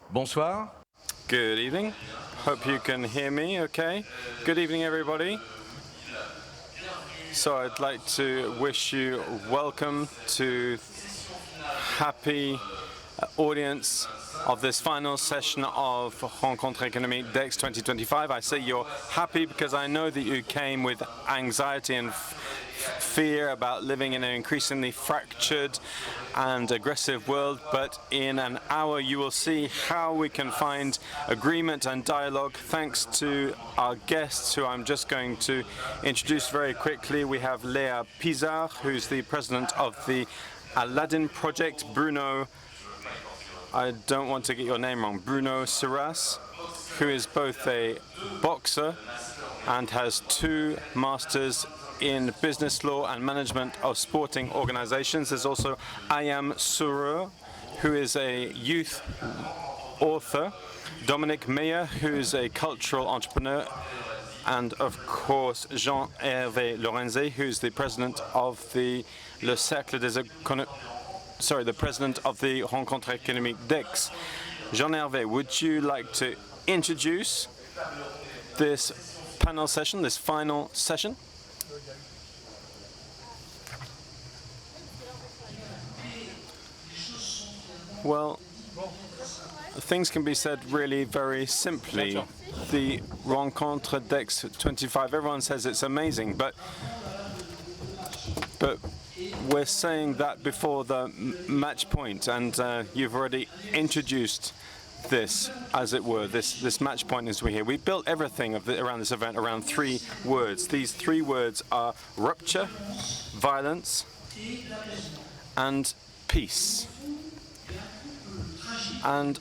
Bonsoir. Good evening. Hope you can hear me okay. Good evening, everybody. So I'd like to wish you welcome to happy audience of this final session of Rencontres Économiques DEX 2025. I say you're happy because I know that you came with anxiety and fear about living in an increasingly fractured and aggressive world, but in an hour you will see how we can find agreement and dialogue thanks to our guests, who I'm just going to introduce very quickly. We have Léa Pizarre, who's the president of the Aladdin Project, Bruno, I don't want to get your name wrong, Bruno Serras, who is both a boxer and has 2 masters in business law and management of sporting organizations. There's also Ayam Surur, who is a youth author, Dominique Meyer, who is a cultural entrepreneur, and of course Jean-Hervé Lorenzi, who is the president of the the president of the Rencontres Économiques DEX. Jean-Hervé, would you like to introduce this panel session, this final session? Well, things can be said really very simply. The Rencontres DEX 25, everyone says it's amazing, but we're saying that before the match point, and you've already introduced this, as it were, this match point as we hear. We built everything around this event around 3 words. These 3 words are rupture, violence, and peace. And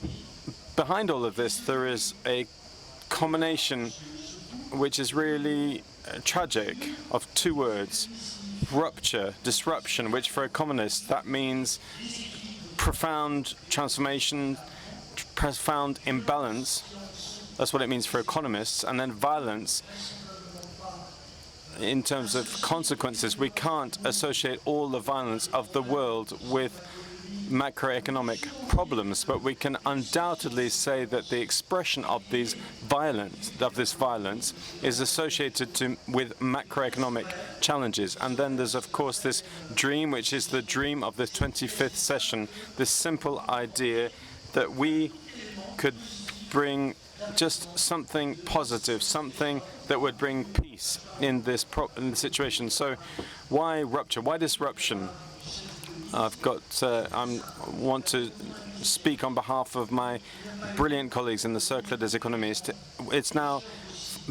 behind all of this, there is a combination which is really tragic of 2 words. Rupture, disruption, which for economists, that means profound transformation, profound imbalance. That's what it means for economists. And then violence, in terms of consequences. We can't associate all the violence of the world with macroeconomic problems, but we can undoubtedly say that the expression of this violence is associated with macroeconomic challenges. And then there's of course this dream, which is the dream of the 25th session, this simple idea that we could bring just something positive, something that would bring peace in this situation. So why rupture? Why disruption? I want to speak on behalf of my brilliant colleagues in the Cercle des Économistes. It's now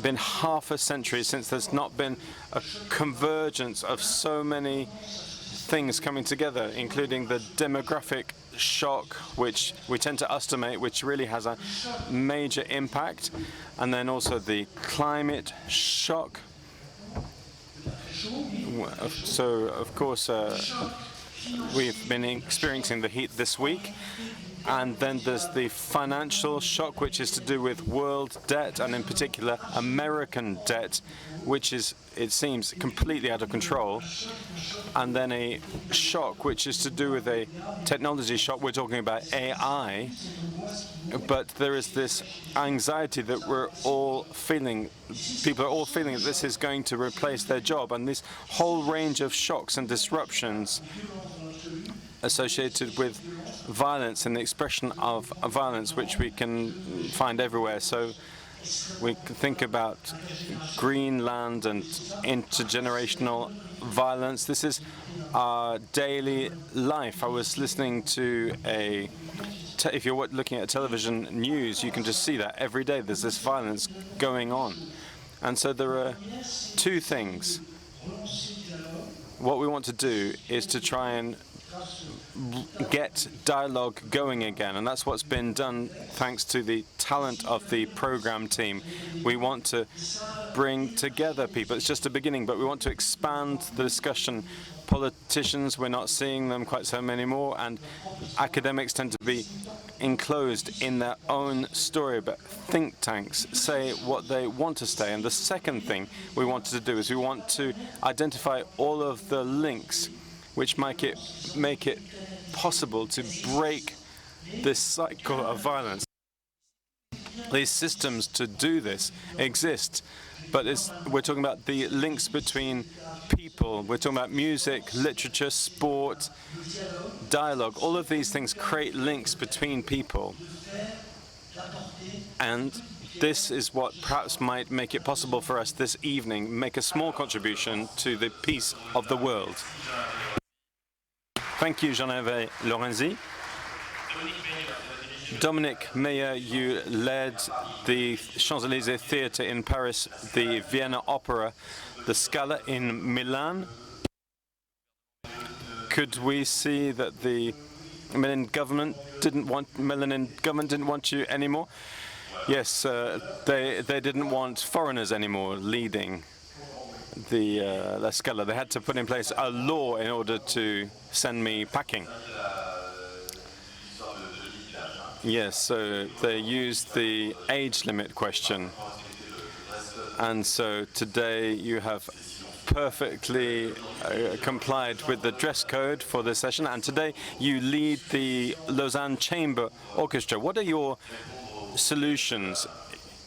been half a century since there's not been a convergence of so many things coming together, including the demographic shock, which we tend to estimate, which really has a major impact, and then also the climate shock. So, of course, we've been experiencing the heat this week, and then there's the financial shock, which is to do with world debt, and in particular American debt, which is, it seems, completely out of control. And then a shock, which is to do with a technology shock. We're talking about AI, but there is this anxiety that we're all feeling. People are all feeling that this is going to replace their job, and this whole range of shocks and disruptions associated with violence and the expression of violence, which we can find everywhere. So we can think about Greenland and intergenerational violence. This is our daily life. I was listening to if you're looking at television news, you can just see that every day there's this violence going on. And so there are 2 things. What we want to do is to try and get dialogue going again, and that's what's been done thanks to the talent of the program team. We want to bring together people. It's just a beginning, but we want to expand the discussion. Politicians, we're not seeing them quite so many more, and academics tend to be enclosed in their own story, but think tanks say what they want to say. And the second thing we wanted to do is we want to identify all of the links which make it possible to break this cycle of violence. These systems to do this exist, but we're talking about the links between people. We're talking about music, literature, sport, dialogue. All of these things create links between people. And this is what perhaps might make it possible for us this evening, make a small contribution to the peace of the world. Thank you, Jean-Hervé Lorenzi. Dominic Meyer, you led the Champs-Élysées Theatre in Paris, the Vienna Opera, the Scala in Milan. Could we see that the Milan government didn't want you anymore? Yes, they didn't want foreigners anymore leading the La Scala. They had to put in place a law in order to send me packing. Yes, so they used the age limit question. And so today you have perfectly complied with the dress code for this session. And today you lead the Lausanne Chamber Orchestra. What are your solutions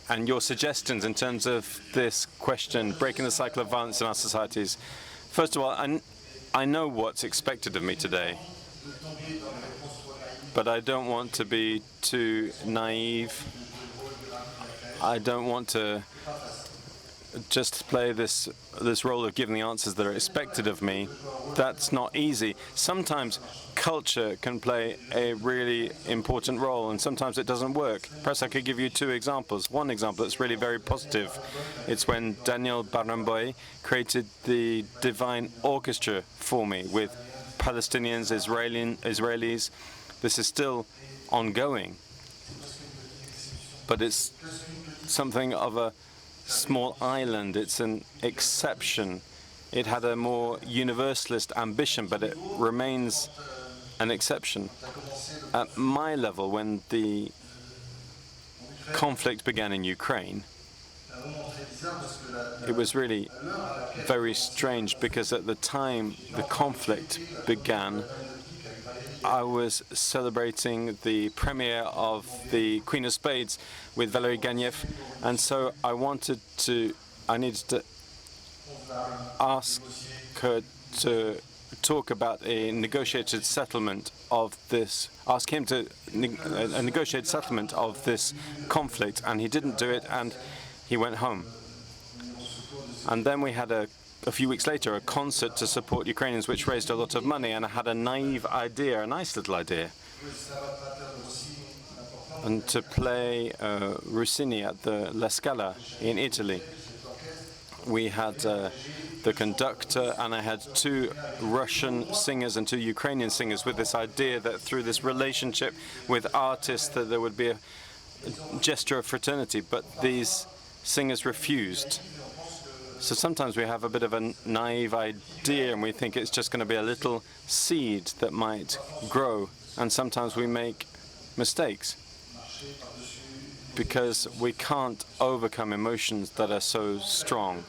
and your suggestions in terms of this question, breaking the cycle of violence in our societies? First of all, I know what's expected of me today, but I don't want to be too naive. I don't want to just play this role of giving the answers that are expected of me. That's not easy. Sometimes culture can play a really important role, and sometimes it doesn't work. Perhaps I could give you two examples. One example that's really very positive. It's when Daniel Baramboy created the Divine Orchestra for me with Palestinians, Israelis. This is still ongoing, but it's something of a small island. It's an exception. It had a more universalist ambition, but it remains an exception. At my level, when the conflict began in Ukraine, it was really very strange because at the time the conflict began, I was celebrating the premiere of the Queen of Spades with Valérie Gagnev, and so I needed to ask her to talk about a negotiated settlement of this, ask him to a negotiated settlement of this conflict, and he didn't do it, and he went home. And then we had a few weeks later, a concert to support Ukrainians, which raised a lot of money, and I had a naive idea, a nice little idea, and to play Rossini at the La Scala in Italy. We had the conductor, and I had two Russian singers and two Ukrainian singers with this idea that through this relationship with artists that there would be a gesture of fraternity, but these singers refused. So sometimes we have a bit of a naive idea and we think it's just going to be a little seed that might grow, and sometimes we make mistakes because we can't overcome emotions that are so strong.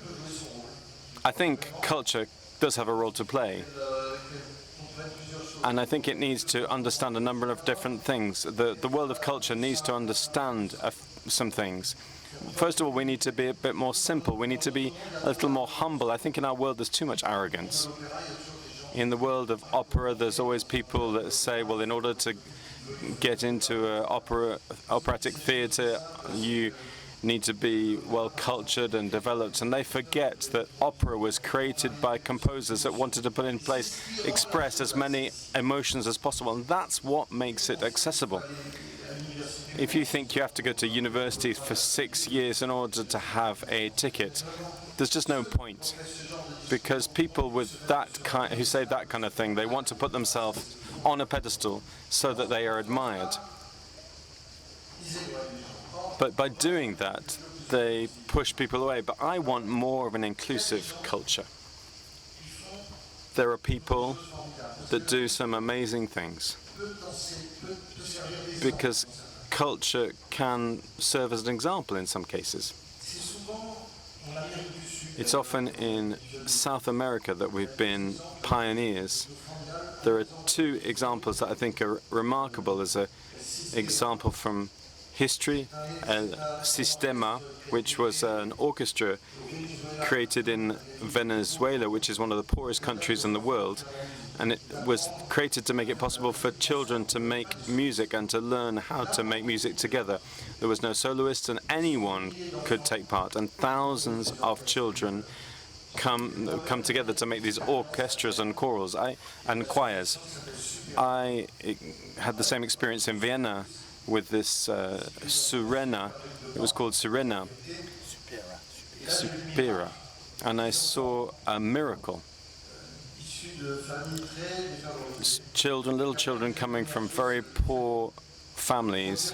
I think culture does have a role to play, and I think it needs to understand a number of different things. The world of culture needs to understand some things. First of all, we need to be a bit more simple. We need to be a little more humble. I think in our world there's too much arrogance. In the world of opera, there's always people that say, well, in order to get into operatic theatre, you need to be well cultured and developed, and they forget that opera was created by composers that wanted to put in place, express as many emotions as possible, and that's what makes it accessible. If you think you have to go to university for 6 years in order to have a ticket, there's just no point, because people with who say that kind of thing, they want to put themselves on a pedestal so that they are admired. But by doing that, they push people away. But I want more of an inclusive culture. There are people that do some amazing things, because culture can serve as an example in some cases. It's often in South America that we've been pioneers. There are two examples that I think are remarkable as an example from history, El Sistema, which was an orchestra created in Venezuela, which is one of the poorest countries in the world. And it was created to make it possible for children to make music and to learn how to make music together. There was no soloist, and anyone could take part. And thousands of children come together to make these orchestras and chorals and choirs. I had the same experience in Vienna with this Surena. It was called Surena. Supera. And I saw a miracle. Little children coming from very poor families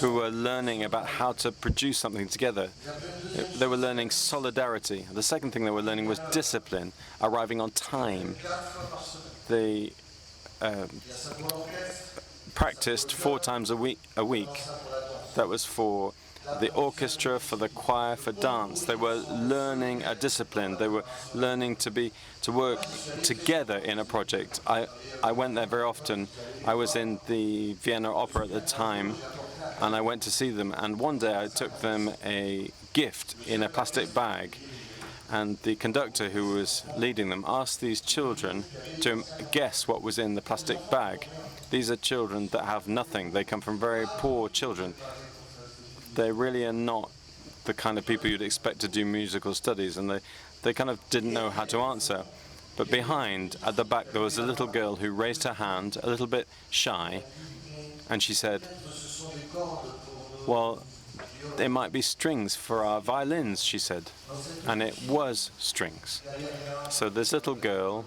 who were learning about how to produce something together. They were learning solidarity. The second thing they were learning was discipline, arriving on time. They practiced 4 times a week. That was for the orchestra, for the choir, for dance. They were learning a discipline. They were learning to work together in a project. I went there very often. I was in the Vienna Opera at the time, and I went to see them. And one day I took them a gift in a plastic bag. And the conductor who was leading them asked these children to guess what was in the plastic bag. These are children that have nothing. They come from very poor children. They really are not the kind of people you'd expect to do musical studies, and they kind of didn't know how to answer. But behind, at the back, there was a little girl who raised her hand, a little bit shy, and she said, "Well, there might be strings for our violins," she said. And it was strings. So this little girl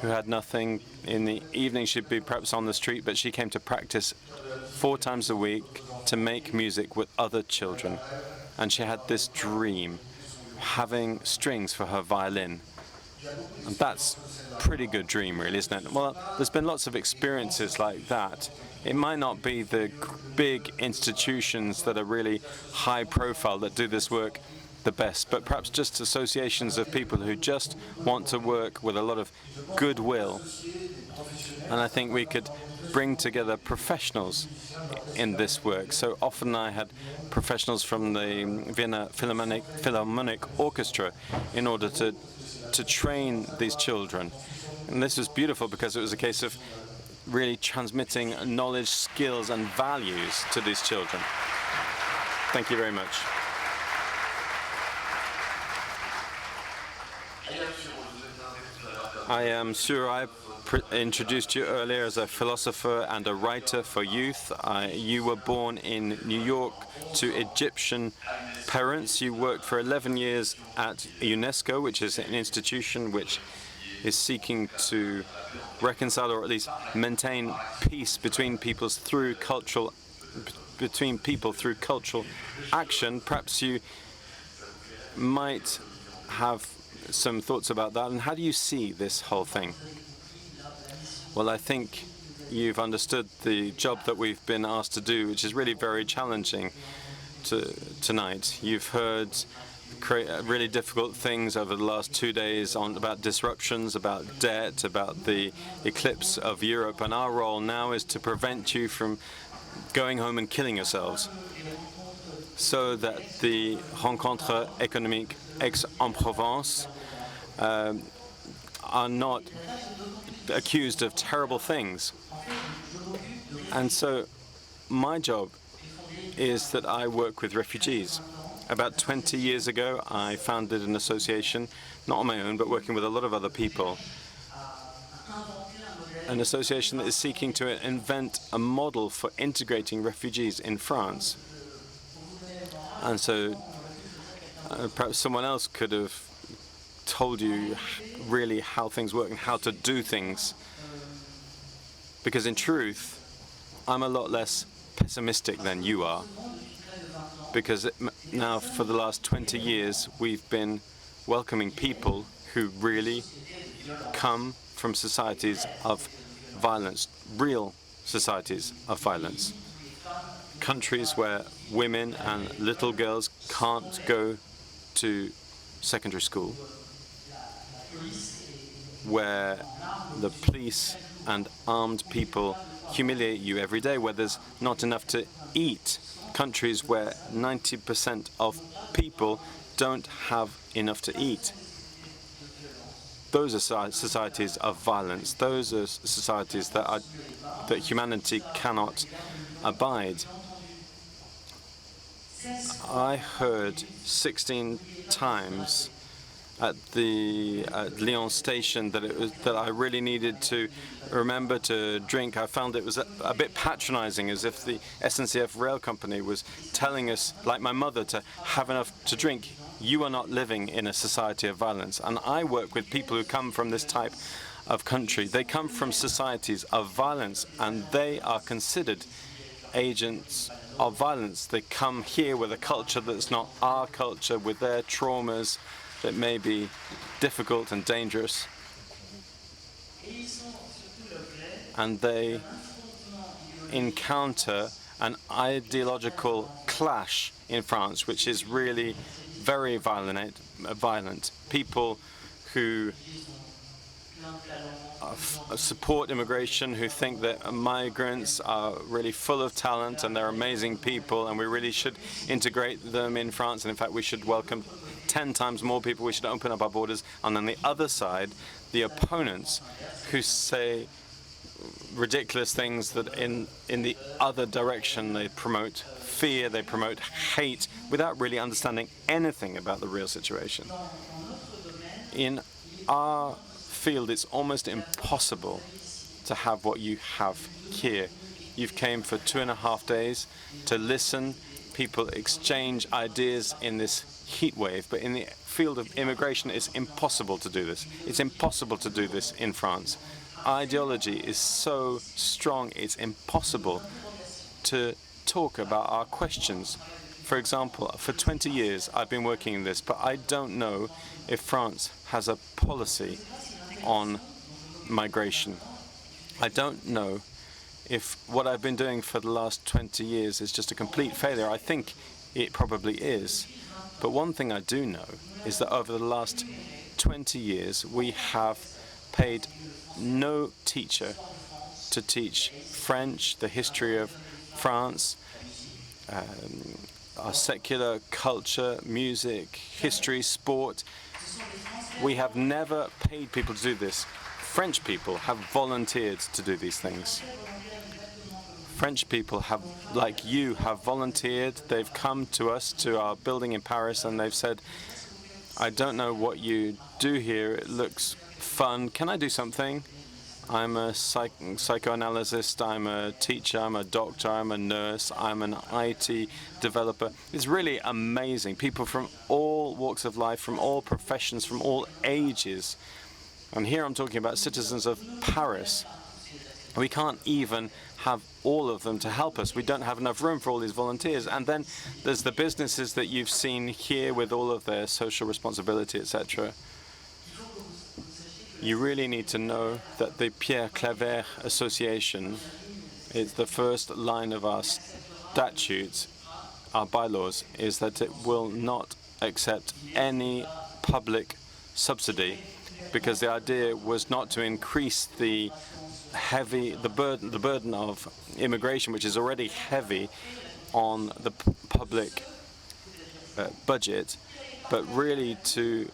who had nothing, in the evening she'd be perhaps on the street, but she came to practice 4 times a week to make music with other children. And she had this dream, having strings for her violin. And that's a pretty good dream, really, isn't it? Well, there's been lots of experiences like that. It might not be the big institutions that are really high profile that do this work the best, but perhaps just associations of people who just want to work with a lot of goodwill. And I think we could bring together professionals in this work. So often I had professionals from the Vienna Philharmonic Orchestra in order to train these children. And this was beautiful because it was a case of really transmitting knowledge, skills, and values to these children. Thank you very much. I am sure I introduced you earlier as a philosopher and a writer for youth. You were born in New York to Egyptian parents. You worked for 11 years at UNESCO, which is an institution which is seeking to reconcile or at least maintain peace between people through cultural action. Perhaps you might have some thoughts about that. And how do you see this whole thing? Well, I think you've understood the job that we've been asked to do, which is really very challenging tonight. You've heard really difficult things over the last 2 days about disruptions, about debt, about the eclipse of Europe, and our role now is to prevent you from going home and killing yourselves, so that the Rencontres Économiques Aix-en-Provence are not accused of terrible things. And so my job is that I work with refugees. About 20 years ago, I founded an association, not on my own, but working with a lot of other people, an association that is seeking to invent a model for integrating refugees in France. And so perhaps someone else could have told you really how things work and how to do things. Because in truth, I'm a lot less pessimistic than you are. Because now for the last 20 years, we've been welcoming people who really come from societies of violence, real societies of violence. Countries where women and little girls can't go to secondary school, where the police and armed people humiliate you every day, where there's not enough to eat, countries where 90% of people don't have enough to eat. Those are societies of violence. Those are societies that humanity cannot abide. I heard 16 times at the Lyon station that I really needed to remember to drink. I found it was a bit patronizing, as if the SNCF rail company was telling us, like my mother, to have enough to drink. You are not living in a society of violence. And I work with people who come from this type of country. They come from societies of violence, and they are considered agents of violence. They come here with a culture that's not our culture, with their traumas that may be difficult and dangerous. And they encounter an ideological clash in France, which is really very violent. People who support immigration, who think that migrants are really full of talent and they're amazing people, and we really should integrate them in France, and in fact we should welcome 10 times more people, we should open up our borders. And on the other side, the opponents who say ridiculous things that in the other direction. They promote fear, they promote hate, without really understanding anything about the real situation. In our field, it's almost impossible to have what you have here. You've came for 2.5 days to listen. People exchange ideas in this heat wave, but in the field of immigration, it's impossible to do this. It's impossible to do this in France. Ideology is so strong, it's impossible to talk about our questions. For example, for 20 years I've been working in this, but I don't know if France has a policy on migration. I don't know if what I've been doing for the last 20 years is just a complete failure. I think it probably is. But one thing I do know is that over the last 20 years, we have paid no teacher to teach French, the history of France, our secular culture, music, history, sport. We have never paid people to do this. French people have volunteered to do these things. French people have, like you, have volunteered. They've come to us, to our building in Paris, and they've said, I don't know what you do here. It looks fun. Can I do something? I'm a psychoanalyst, I'm a teacher, I'm a doctor, I'm a nurse, I'm an IT developer. It's really amazing. People from all walks of life, from all professions, from all ages. And here I'm talking about citizens of Paris. We can't even have all of them to help us. We don't have enough room for all these volunteers. And then there's the businesses that you've seen here with all of their social responsibility, etc. You really need to know that the Pierre Claver Association is the first line of our statutes, our bylaws, is that it will not accept any public subsidy, because the idea was not to increase the burden of immigration, which is already heavy on the public budget, but really to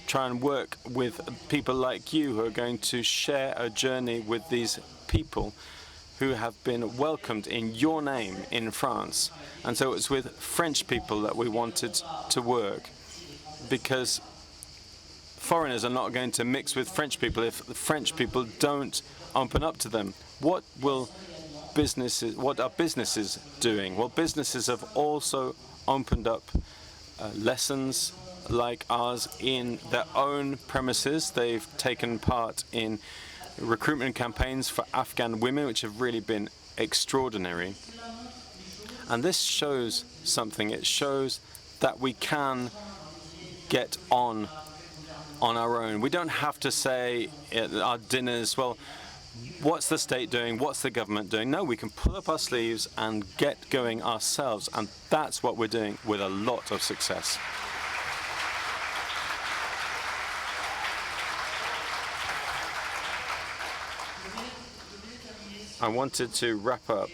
try and work with people like you who are going to share a journey with these people who have been welcomed in your name in France. And so it's with French people that we wanted to work, because foreigners are not going to mix with French people if the French people don't open up to them. What are businesses doing? Well, businesses have also opened up lessons like ours in their own premises. They've taken part in recruitment campaigns for Afghan women, which have really been extraordinary. And this shows something. It shows that we can get on our own. We don't have to say at our dinners, well, what's the state doing? What's the government doing? No, we can pull up our sleeves and get going ourselves. And that's what we're doing with a lot of success. I wanted to wrap up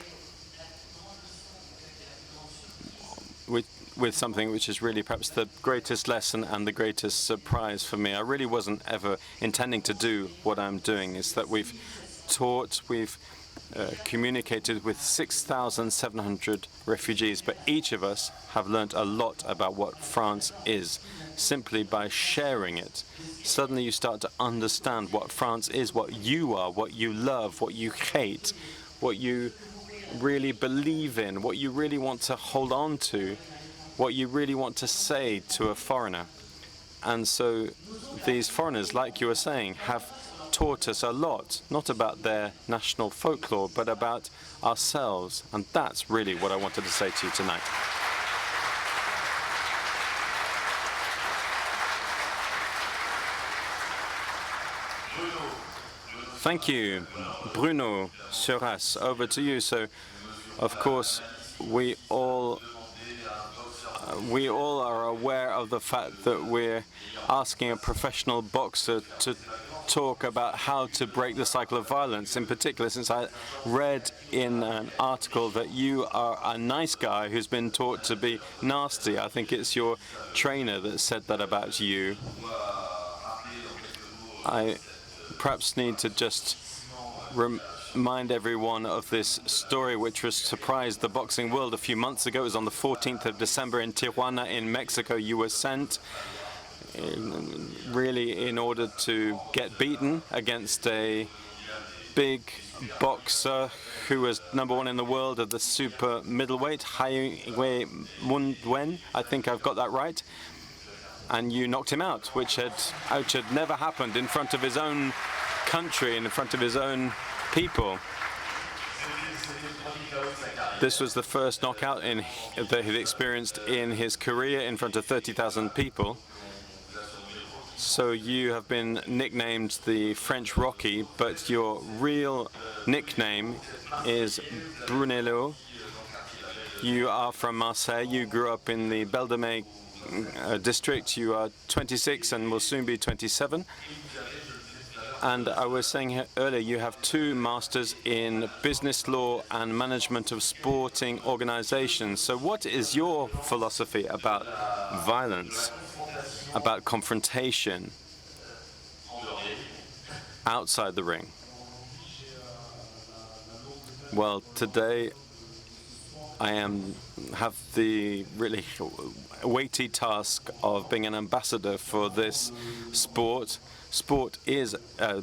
with something which is really perhaps the greatest lesson and the greatest surprise for me. I really wasn't ever intending to do what I'm doing. Is that we've communicated with 6,700 refugees, but each of us have learned a lot about what France is simply by sharing it. Suddenly you start to understand what France is, what you are, what you love, what you hate, what you really believe in, what you really want to hold on to, what you really want to say to a foreigner. And so these foreigners, like you were saying, have taught us a lot, not about their national folklore, but about ourselves. And that's really what I wanted to say to you tonight. Thank you. Bruno Suras, over to you. So, of course, we all are aware of the fact that we're asking a professional boxer to talk about how to break the cycle of violence, in particular since I read in an article that you are a nice guy who's been taught to be nasty. I think it's your trainer that said that about you. I perhaps need to just remind everyone of this story which was surprised the boxing world a few months ago. It was on the 14th of December in Tijuana in Mexico. You were sent really in order to get beaten against a big boxer who was #1 in the world at the super middleweight, Highway Mundwen. I think I've got that right. And you knocked him out, which had never happened in front of his own country, in front of his own people. This was the first knockout that he'd experienced in his career in front of 30,000 people. So you have been nicknamed the French Rocky, but your real nickname is Brunello. You are from Marseille. You grew up in the Belle de Mai district. You are 26 and will soon be 27. And I was saying earlier, you have 2 masters in business law and management of sporting organizations. So what is your philosophy about violence, about confrontation outside the ring? Well, today I have the really weighty task of being an ambassador for this sport.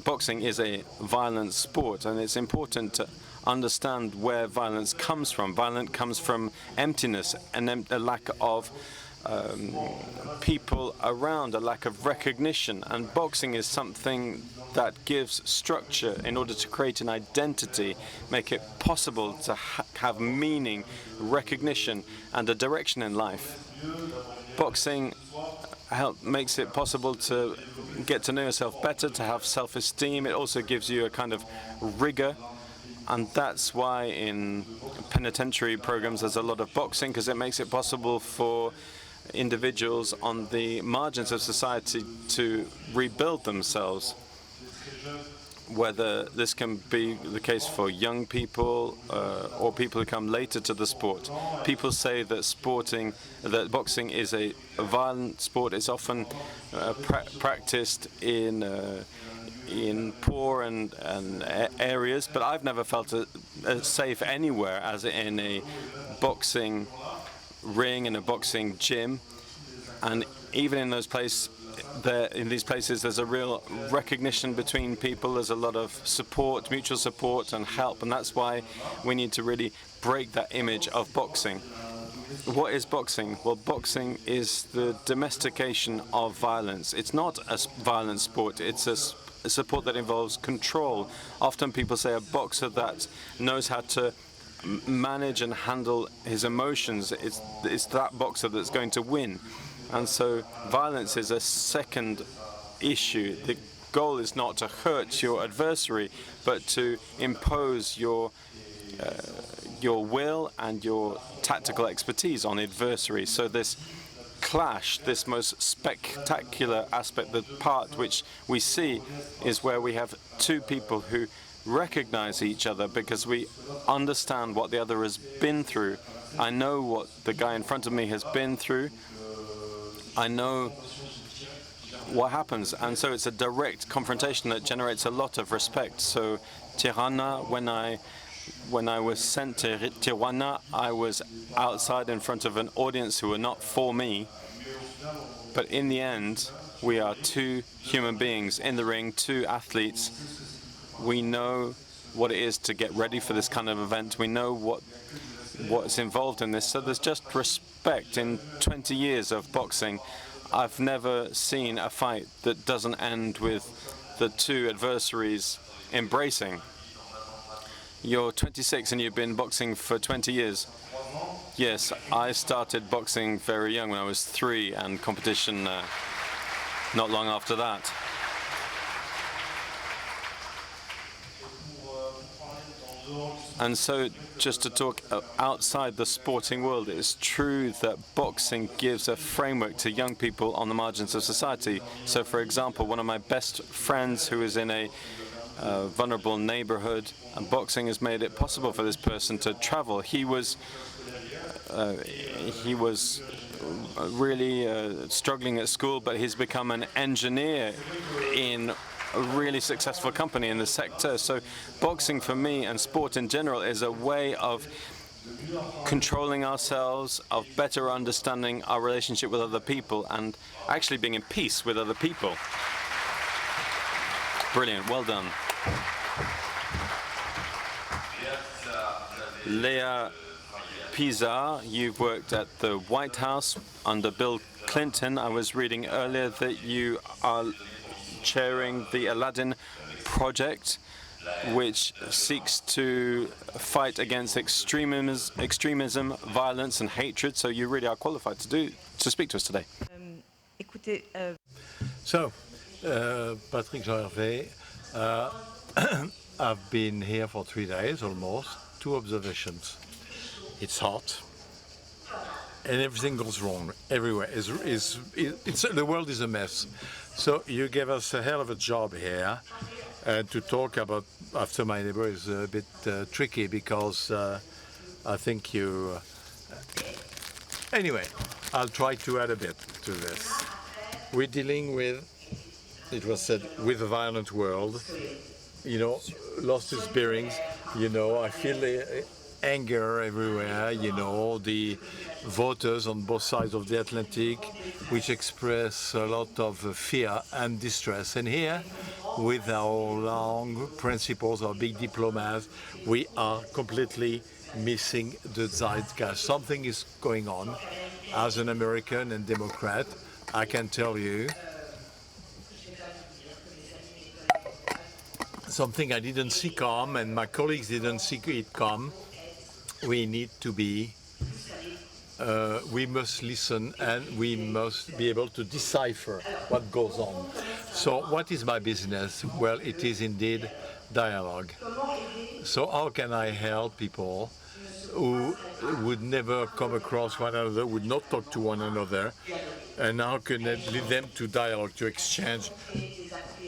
Boxing is a violent sport, and it's important to understand where violence comes from. Violence comes from emptiness and a lack of people around, a lack of recognition. And boxing is something that gives structure in order to create an identity, make it possible to have meaning, recognition, and a direction in life. Boxing makes it possible to get to know yourself better, to have self-esteem. It also gives you a kind of rigor. And that's why in penitentiary programs there's a lot of boxing, because it makes it possible for individuals on the margins of society to rebuild themselves. Whether this can be the case for young people or people who come later to the sport. People say that boxing is a violent sport. It's often practiced in poor and areas, but I've never felt safe anywhere as in a boxing ring, in a boxing gym, and even in those places. In these places, there's a real recognition between people. There's a lot of support, mutual support and help, and that's why we need to really break that image of boxing. What is boxing? Well, boxing is the domestication of violence. It's not a violent sport. It's a sport that involves control. Often people say a boxer that knows how to manage and handle his emotions, it's that boxer that's going to win. And so violence is a second issue. The goal is not to hurt your adversary, but to impose your will and your tactical expertise on the adversary. So this clash, this most spectacular aspect, the part which we see, is where we have 2 people who recognize each other because we understand what the other has been through, I know what the guy in front of me has been through. I know what happens, and so it's a direct confrontation that generates a lot of respect. So Tirana, when I was sent to Tirana, I was outside in front of an audience who were not for me, but in the end, we are two human beings in the ring, two athletes. We know what it is to get ready for this kind of event. We know what's involved in this. So there's just respect. In 20 years of boxing, I've never seen a fight that doesn't end with the two adversaries embracing. You're 26 and you've been boxing for 20 years. Yes, I started boxing very young when I was 3, and competition not long after that. And so, just to talk outside the sporting world, it's true that boxing gives a framework to young people on the margins of society. So, for example, one of my best friends who is in a vulnerable neighborhood, and boxing has made it possible for this person to travel. He was really struggling at school, but he's become an engineer in a really successful company in the sector. So boxing for me, and sport in general, is a way of controlling ourselves, of better understanding our relationship with other people, and actually being in peace with other people. Brilliant, well done. Leah Pisa, you've worked at the White House under Bill Clinton. I was reading earlier that you are chairing the Aladdin project, which seeks to fight against extremism, violence, and hatred. So you really are qualified to speak to us today. So, Patrick Jean-Hervé, I've been here for 3 days almost. 2 observations. It's hot, and everything goes wrong everywhere. The world is a mess. So you gave us a hell of a job here, and to talk about after my neighbor is a bit tricky, because I think you. Anyway, I'll try to add a bit to this. We're dealing with, it was said, with a violent world. You know, lost its bearings. You know, I feel the anger everywhere. You know, the voters on both sides of the Atlantic, which express a lot of fear and distress. And here, with our long principles, our big diplomats, we are completely missing the zeitgeist. Something is going on. As an American and Democrat, I can tell you something I didn't see come, and my colleagues didn't see it come. We need to be, we must listen, and we must be able to decipher what goes on. So what is my business? Well, it is indeed dialogue. So how can I help people who would never come across one another, would not talk to one another, and how can I lead them to dialogue, to exchange,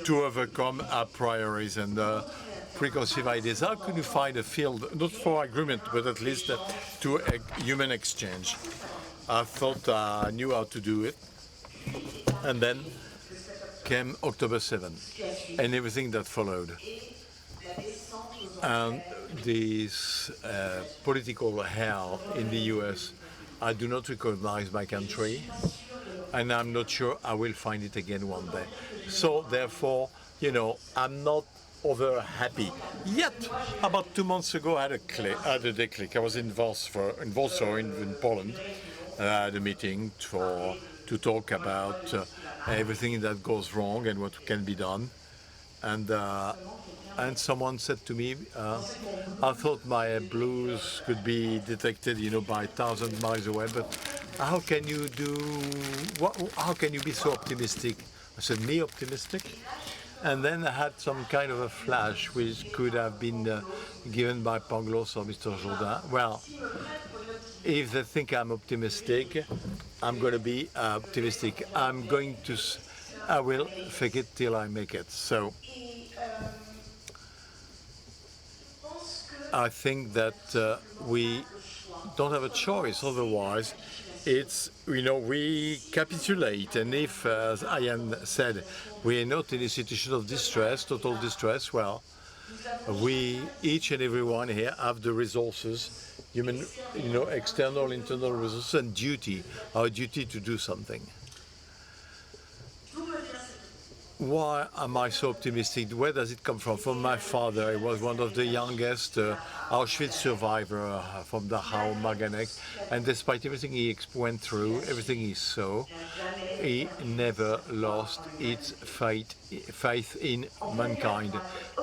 to overcome our priorities and preconceived ideas? How can you find a field, not for agreement, but at least to a human exchange? I thought I knew how to do it. And then came October 7th and everything that followed. And this political hell in the US, I do not recognize my country, and I'm not sure I will find it again one day. So therefore, you know, I'm not over happy. Yet, about 2 months ago, I had a declic. I was in Warsaw in Poland. I had a meeting to talk about everything that goes wrong and what can be done. And someone said to me, I thought my blues could be detected, you know, by 1,000 miles away, but how can you be so optimistic? I said, me optimistic? And then I had some kind of a flash, which could have been given by Pangloss or Mr. Jourdain. Well, if they think I'm optimistic, I'm going to be optimistic. I will fake it till I make it. So I think that we don't have a choice. Otherwise, it's, we capitulate. And if, as Ian said, we are not in a situation of distress, total distress, well, we, each and every one here, have the resources, human, external, internal resources, and duty, our duty to do something. Why am I so optimistic? Where does it come from? From my father. He was one of the youngest Auschwitz survivor from Dachau, Maganek, and despite everything he went through, everything he saw, he never lost his faith in mankind.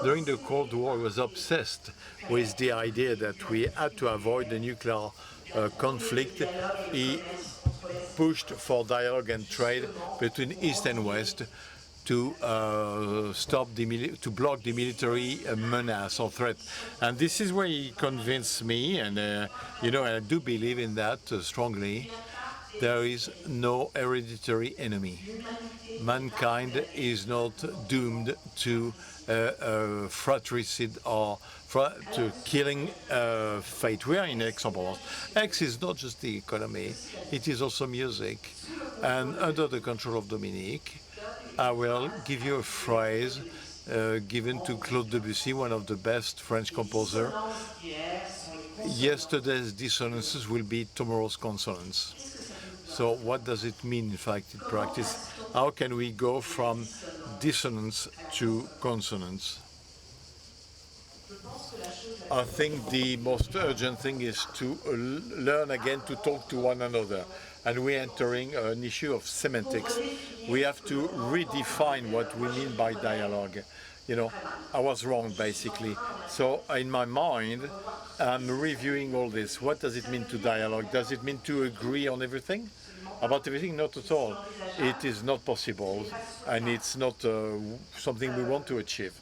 During the Cold War, he was obsessed with the idea that we had to avoid the nuclear conflict. He pushed for dialogue and trade between East and West to to block the military menace or threat, and this is where he convinced me, and I do believe in that strongly. There is no hereditary enemy. Mankind is not doomed to fratricide or to killing fate. We are in X example. X is not just the economy; it is also music, and under the control of Dominique, I will give you a phrase given to Claude Debussy, one of the best French composers. Yesterday's dissonances will be tomorrow's consonants. So what does it mean, in fact, in practice? How can we go from dissonance to consonance? I think the most urgent thing is to learn again to talk to one another. And we're entering an issue of semantics. We have to redefine what we mean by dialogue. I was wrong, basically. So in my mind, I'm reviewing all this. What does it mean to dialogue? Does it mean to agree on everything? About everything? Not at all. It is not possible, and it's not something we want to achieve.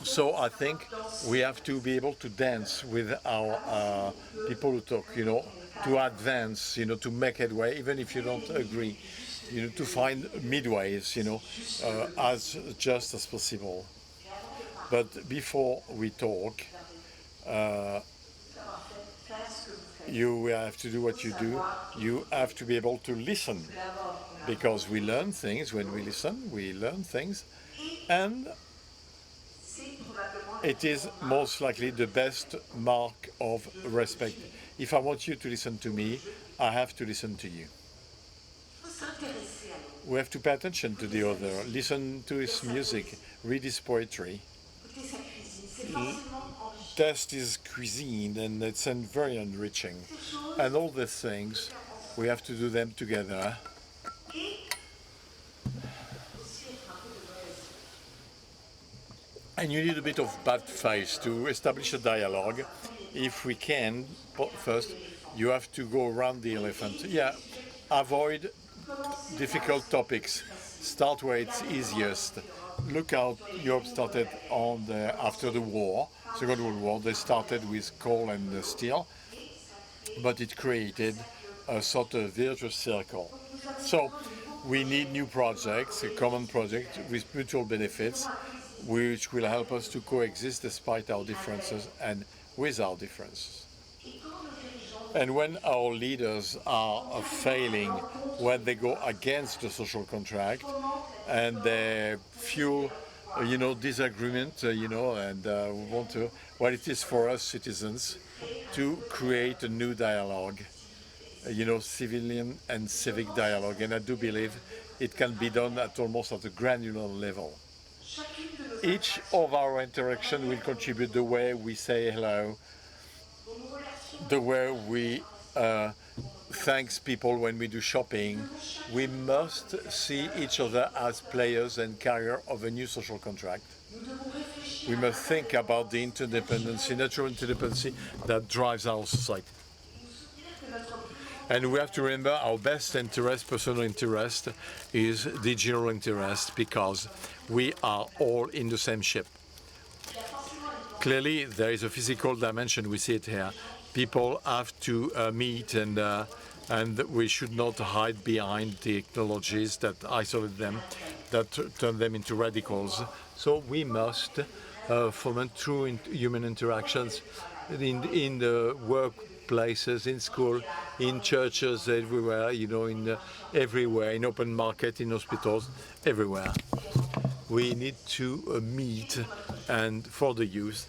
So I think we have to be able to dance with our people who talk, to advance, to make headway, even if you don't agree, to find midways, as just as possible. But before we talk, you have to do what you do. You have to be able to listen, because we learn things when we listen. We learn things, and it is most likely the best mark of respect. If I want you to listen to me, I have to listen to you. We have to pay attention to the other, listen to his music, read his poetry, test his cuisine, and it's very enriching. And all these things, we have to do them together. And you need a bit of bad faith to establish a dialogue. If we can, first, you have to go around the elephant. Yeah, avoid difficult topics. Start where it's easiest. Look how Europe started after the war, Second World War. They started with coal and steel, but it created a sort of virtuous circle. So we need new projects, a common project with mutual benefits, which will help us to coexist despite our differences and with our differences. And when our leaders are failing, when they go against the social contract and they fuel, disagreement, and want to, well, it is for us citizens to create a new dialogue, civilian and civic dialogue. And I do believe it can be done almost at a granular level. Each of our interaction will contribute the way we say hello, the way we thank people when we do shopping. We must see each other as players and carriers of a new social contract. We must think about the interdependency, natural interdependency that drives our society. And we have to remember our best interest, personal interest, is the general interest, because we are all in the same ship. Clearly, there is a physical dimension. We see it here. People have to meet, and we should not hide behind technologies that isolate them, that turn them into radicals. So we must foment true human interactions in the work places, in school, in churches, everywhere, you know, everywhere, in open market, in hospitals, everywhere. We need to meet and for the youth.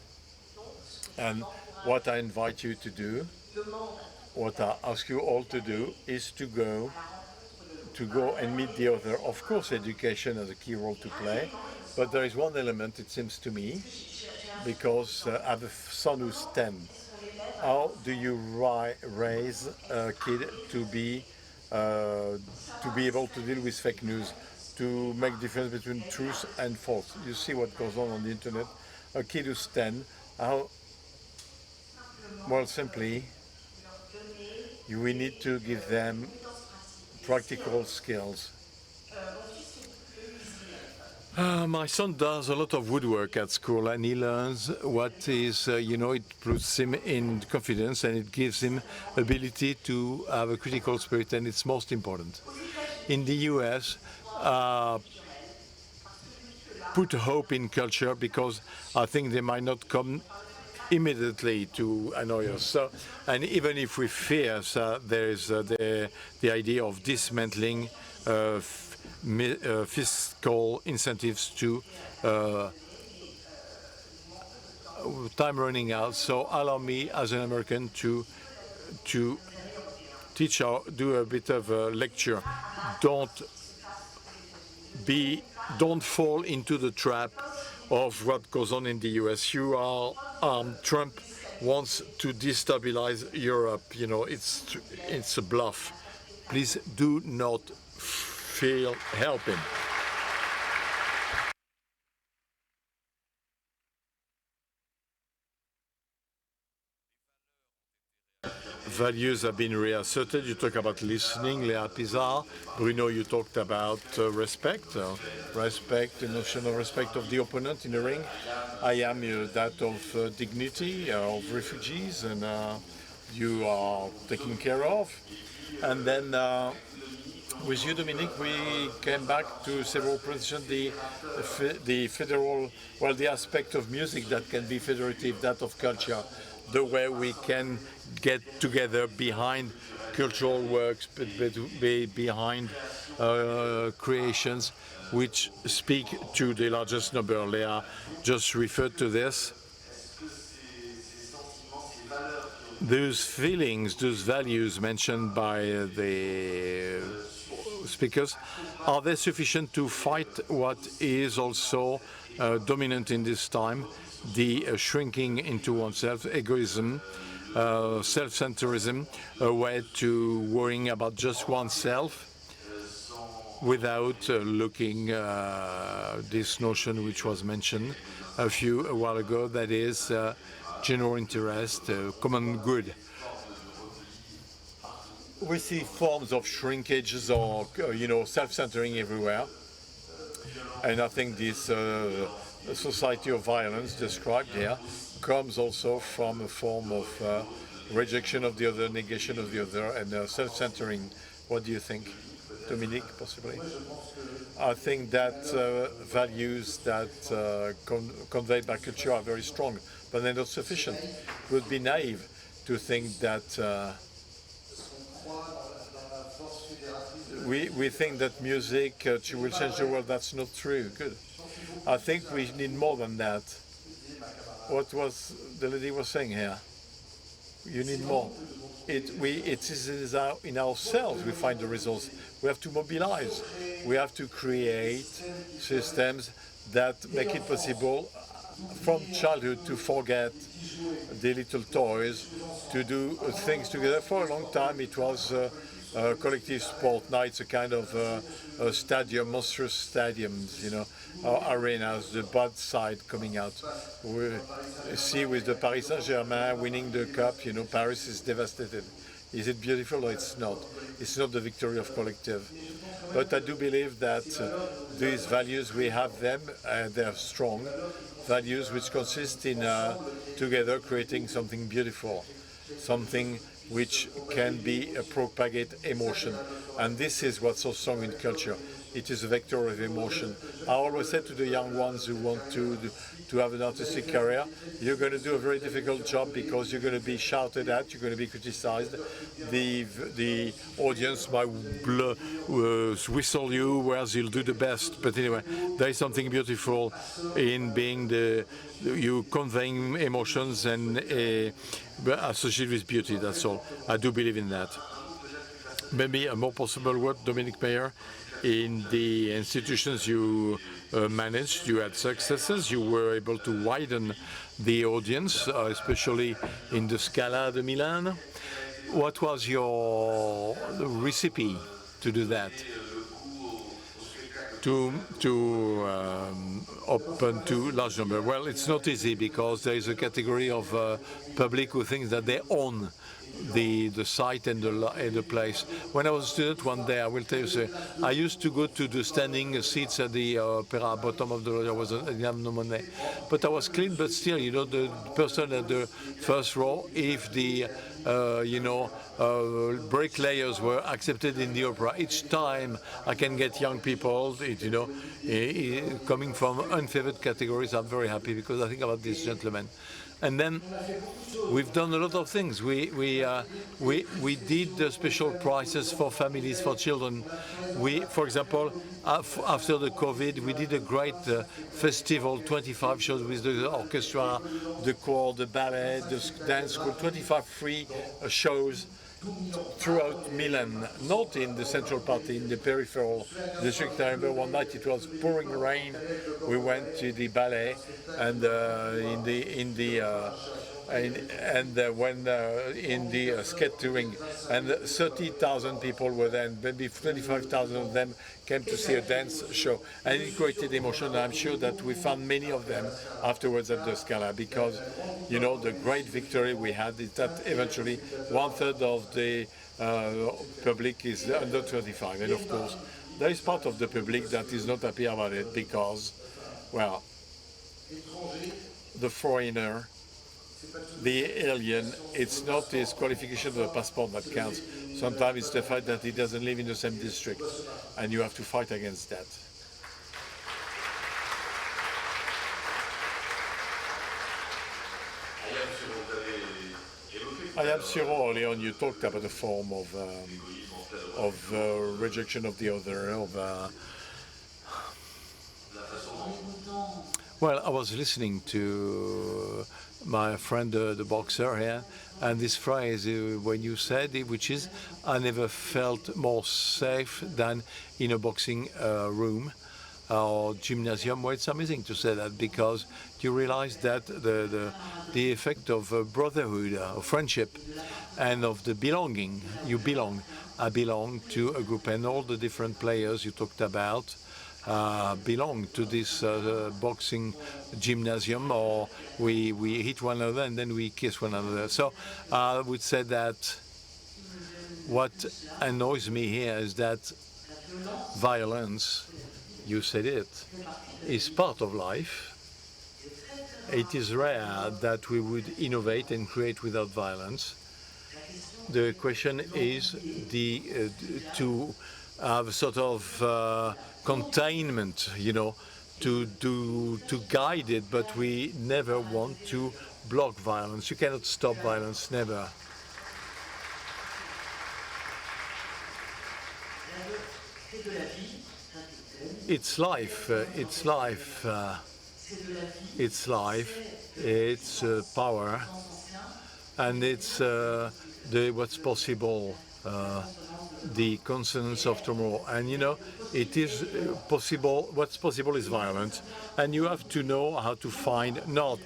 And what I invite you to do, what I ask you all to do, is to go and meet the other. Of course, education has a key role to play, but there is one element, it seems to me, because I have a son who's 10. How do you raise a kid to be able to deal with fake news, to make difference between truth and false? You see what goes on the internet. A kid who's 10, how? Well, simply, we need to give them practical skills. My son does a lot of woodwork at school, and he learns what is, it puts him in confidence, and it gives him ability to have a critical spirit, and it's most important. In the US, put hope in culture, because I think they might not come immediately to annoy us. So, and even if we fear, there is the idea of dismantling fiscal incentives to time running out. So allow me as an American to do a bit of a lecture. Don't fall into the trap of what goes on in the US. Trump wants to destabilize Europe. You know, it's a bluff. Please do not help him. Values have been reasserted. You talk about listening, Léa Pizarre. Bruno, you talked about respect, the notion of respect of the opponent in the ring. I am that of dignity, of refugees, and you are taken care of. And then with you, Dominique, we came back to several positions, the federal, well, the aspect of music that can be federative, that of culture, the way we can get together behind cultural works, behind creations which speak to the largest number. Léa just referred to this. Those feelings, those values mentioned by the speakers, are they sufficient to fight what is also dominant in this time? The shrinking into oneself, egoism, self-centerism, a way to worrying about just oneself without looking this notion which was mentioned a while ago, that is general interest, common good. We see forms of shrinkages or self-centering everywhere, and I think this society of violence described here comes also from a form of rejection of the other, negation of the other, and self-centering. What do you think, Dominique, possibly? I think that values that conveyed by culture are very strong, but they're not sufficient. It would be naive to think that we think that music will change the world. That's not true. Good. I think we need more than that. What was the lady was saying here? You need more. It is in ourselves we find the results. We have to mobilize. We have to create systems that make it possible from childhood to forget the little toys, to do things together. For a long time it was collective sport. Now it's a kind of stadium, monstrous stadiums, arenas, the bad side coming out. We see with the Paris Saint-Germain winning the cup, Paris is devastated. Is it beautiful? or it's not? It's not the victory of collective. But I do believe that these values, we have them, and they are strong values which consist in together creating something beautiful, something which can be propagate emotion. And this is what's so strong in culture. It is a vector of emotion. I always say to the young ones who want to to have an artistic career, you're going to do a very difficult job because you're going to be shouted at, you're going to be criticized. The audience might whistle you, whereas you'll do the best. But anyway, there is something beautiful in being you conveying emotions and associated with beauty. That's all. I do believe in that. Maybe a more possible word, Dominic Mayer, in the institutions you managed, you had successes, you were able to widen the audience, especially in the Scala de Milan. What was your recipe to do that? To open to large number? Well, it's not easy because there is a category of public who thinks that they own the site and the place. When I was a student one day, I will tell you, sir, I used to go to the standing seats at the opera, bottom of the road. I didn't have no money, but I was clean. But still, you know, the person at the first row, if the bricklayers were accepted in the opera, each time I can get young people, coming from unfavored categories, I'm very happy because I think about this gentleman. And then we've done a lot of things. We did special prizes for families, for children. For example, after the COVID, we did a great festival, 25 shows with the orchestra, the choir, the ballet, the dance school, 25 free shows throughout Milan, not in the central part, in the peripheral district. I remember one night it was pouring rain. We went to the ballet, and in the skate touring, and 30,000 people were there, and maybe 25,000 of them came to see a dance show, and it created emotion. And I'm sure that we found many of them afterwards at the Scala, because the great victory we had is that eventually 1/3 of the public is under 25, and of course there is part of the public that is not happy about it because, well, the foreigner, the alien, it's not his qualification of the passport that counts. Sometimes it's the fact that he doesn't live in the same district, and you have to fight against that. I am sure, Leon, you talked about a form of rejection of the other. Well, I was listening to my friend, the boxer here, and this phrase when you said it, which is, I never felt more safe than in a boxing room or gymnasium. Well, it's amazing to say that because you realize that the effect of brotherhood, of friendship, and of the belonging. You belong. I belong to a group, and all the different players you talked about belong to this boxing gymnasium, or we hit one another and then we kiss one another. So I would say that what annoys me here is that violence, you said it, is part of life. It is rare that we would innovate and create without violence. The question is to have a sort of containment, to guide it, but we never want to block violence. You cannot stop violence, never. It's life, it's life, it's life, it's power, and it's what's possible, the consonance of tomorrow. And it is possible, what's possible is violence, and you have to know how to find not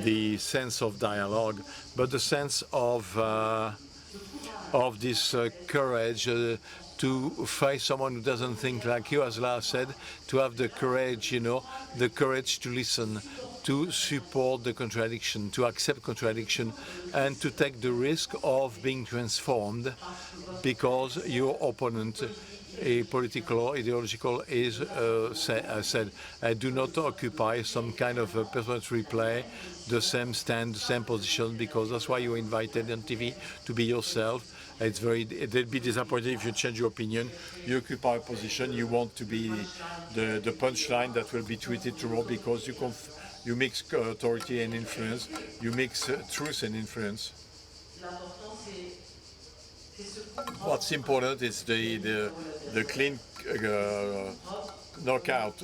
the sense of dialogue, but the sense of this courage to face someone who doesn't think like you, as Lars said, to have the courage, the courage to listen, to support the contradiction, to accept contradiction, and to take the risk of being transformed because your opponent, a political or ideological, is said, do not occupy some kind of a perpetual replay, the same stand, the same position, because that's why you're invited on TV to be yourself. They'd be disappointed if you change your opinion. You occupy a position, you want to be the punchline that will be tweeted tomorrow because You mix authority and influence. You mix truth and influence. What's important is the clean knockout.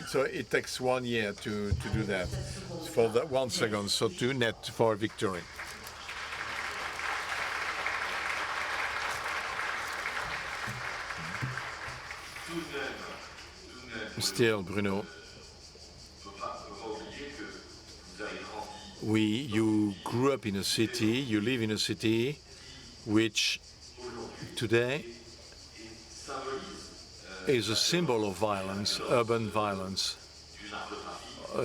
So it takes 1 year to do that for that 1 second. So 2 net for victory. Still, Bruno, you grew up in a city, you live in a city which today is a symbol of violence, urban violence,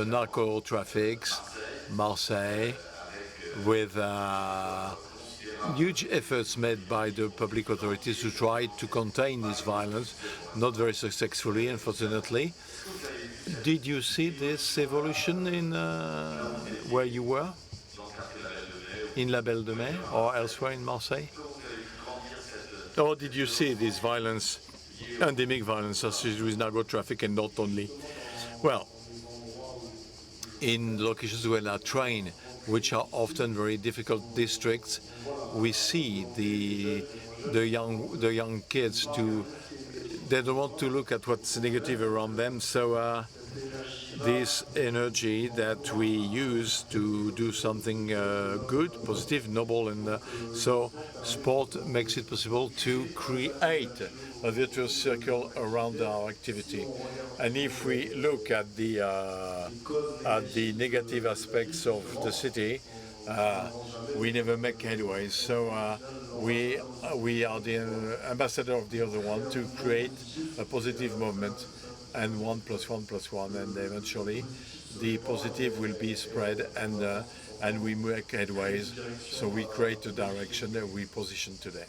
narco traffics, Marseille, with huge efforts made by the public authorities to try to contain this violence, not very successfully, unfortunately. Did you see this evolution in where you were, in La Belle de Mai or elsewhere in Marseille? Or did you see this violence, endemic violence associated with narco traffic and not only? Well, in locations where there are trains, which are often very difficult districts, we see the young kids they don't want to look at what's negative around them. So this energy that we use to do something good, positive, noble, and so sport makes it possible to create a virtuous circle around our activity. And if we look at the negative aspects of the city, we never make headway. So we are the ambassador of the other one to create a positive movement, and 1 + 1 + 1, and eventually the positive will be spread, and we make headways. So we create the direction that we position today.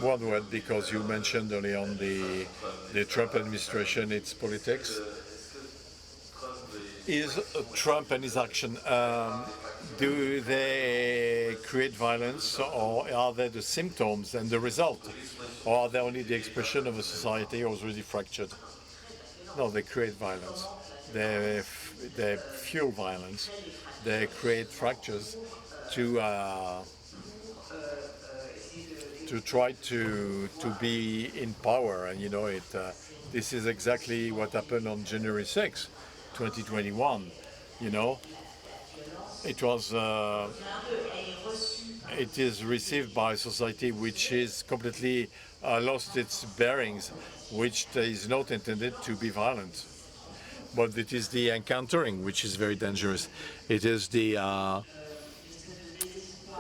One word, because you mentioned earlier on the Trump administration, its politics. Is Trump and his action, do they create violence, or are they the symptoms and the result? Or are they only the expression of a society already fractured? No, they create violence. They fuel violence. They create fractures to try to be in power. And this is exactly what happened on January 6, 2021. It is received by a society which is completely lost its bearings, which is not intended to be violent. But it is the encountering which is very dangerous. It is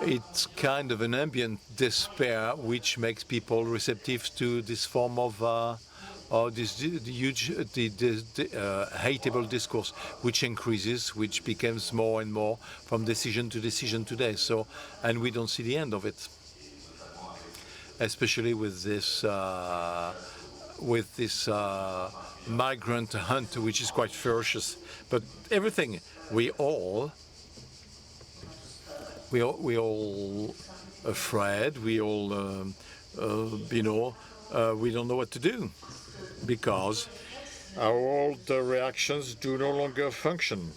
it's kind of an ambient despair which makes people receptive to this form of this huge hateable discourse, which increases, which becomes more and more from decision to decision today. So, and we don't see the end of it, especially with this migrant hunt, which is quite ferocious. But everything, we all afraid. We all, we don't know what to do, because all the reactions do no longer function.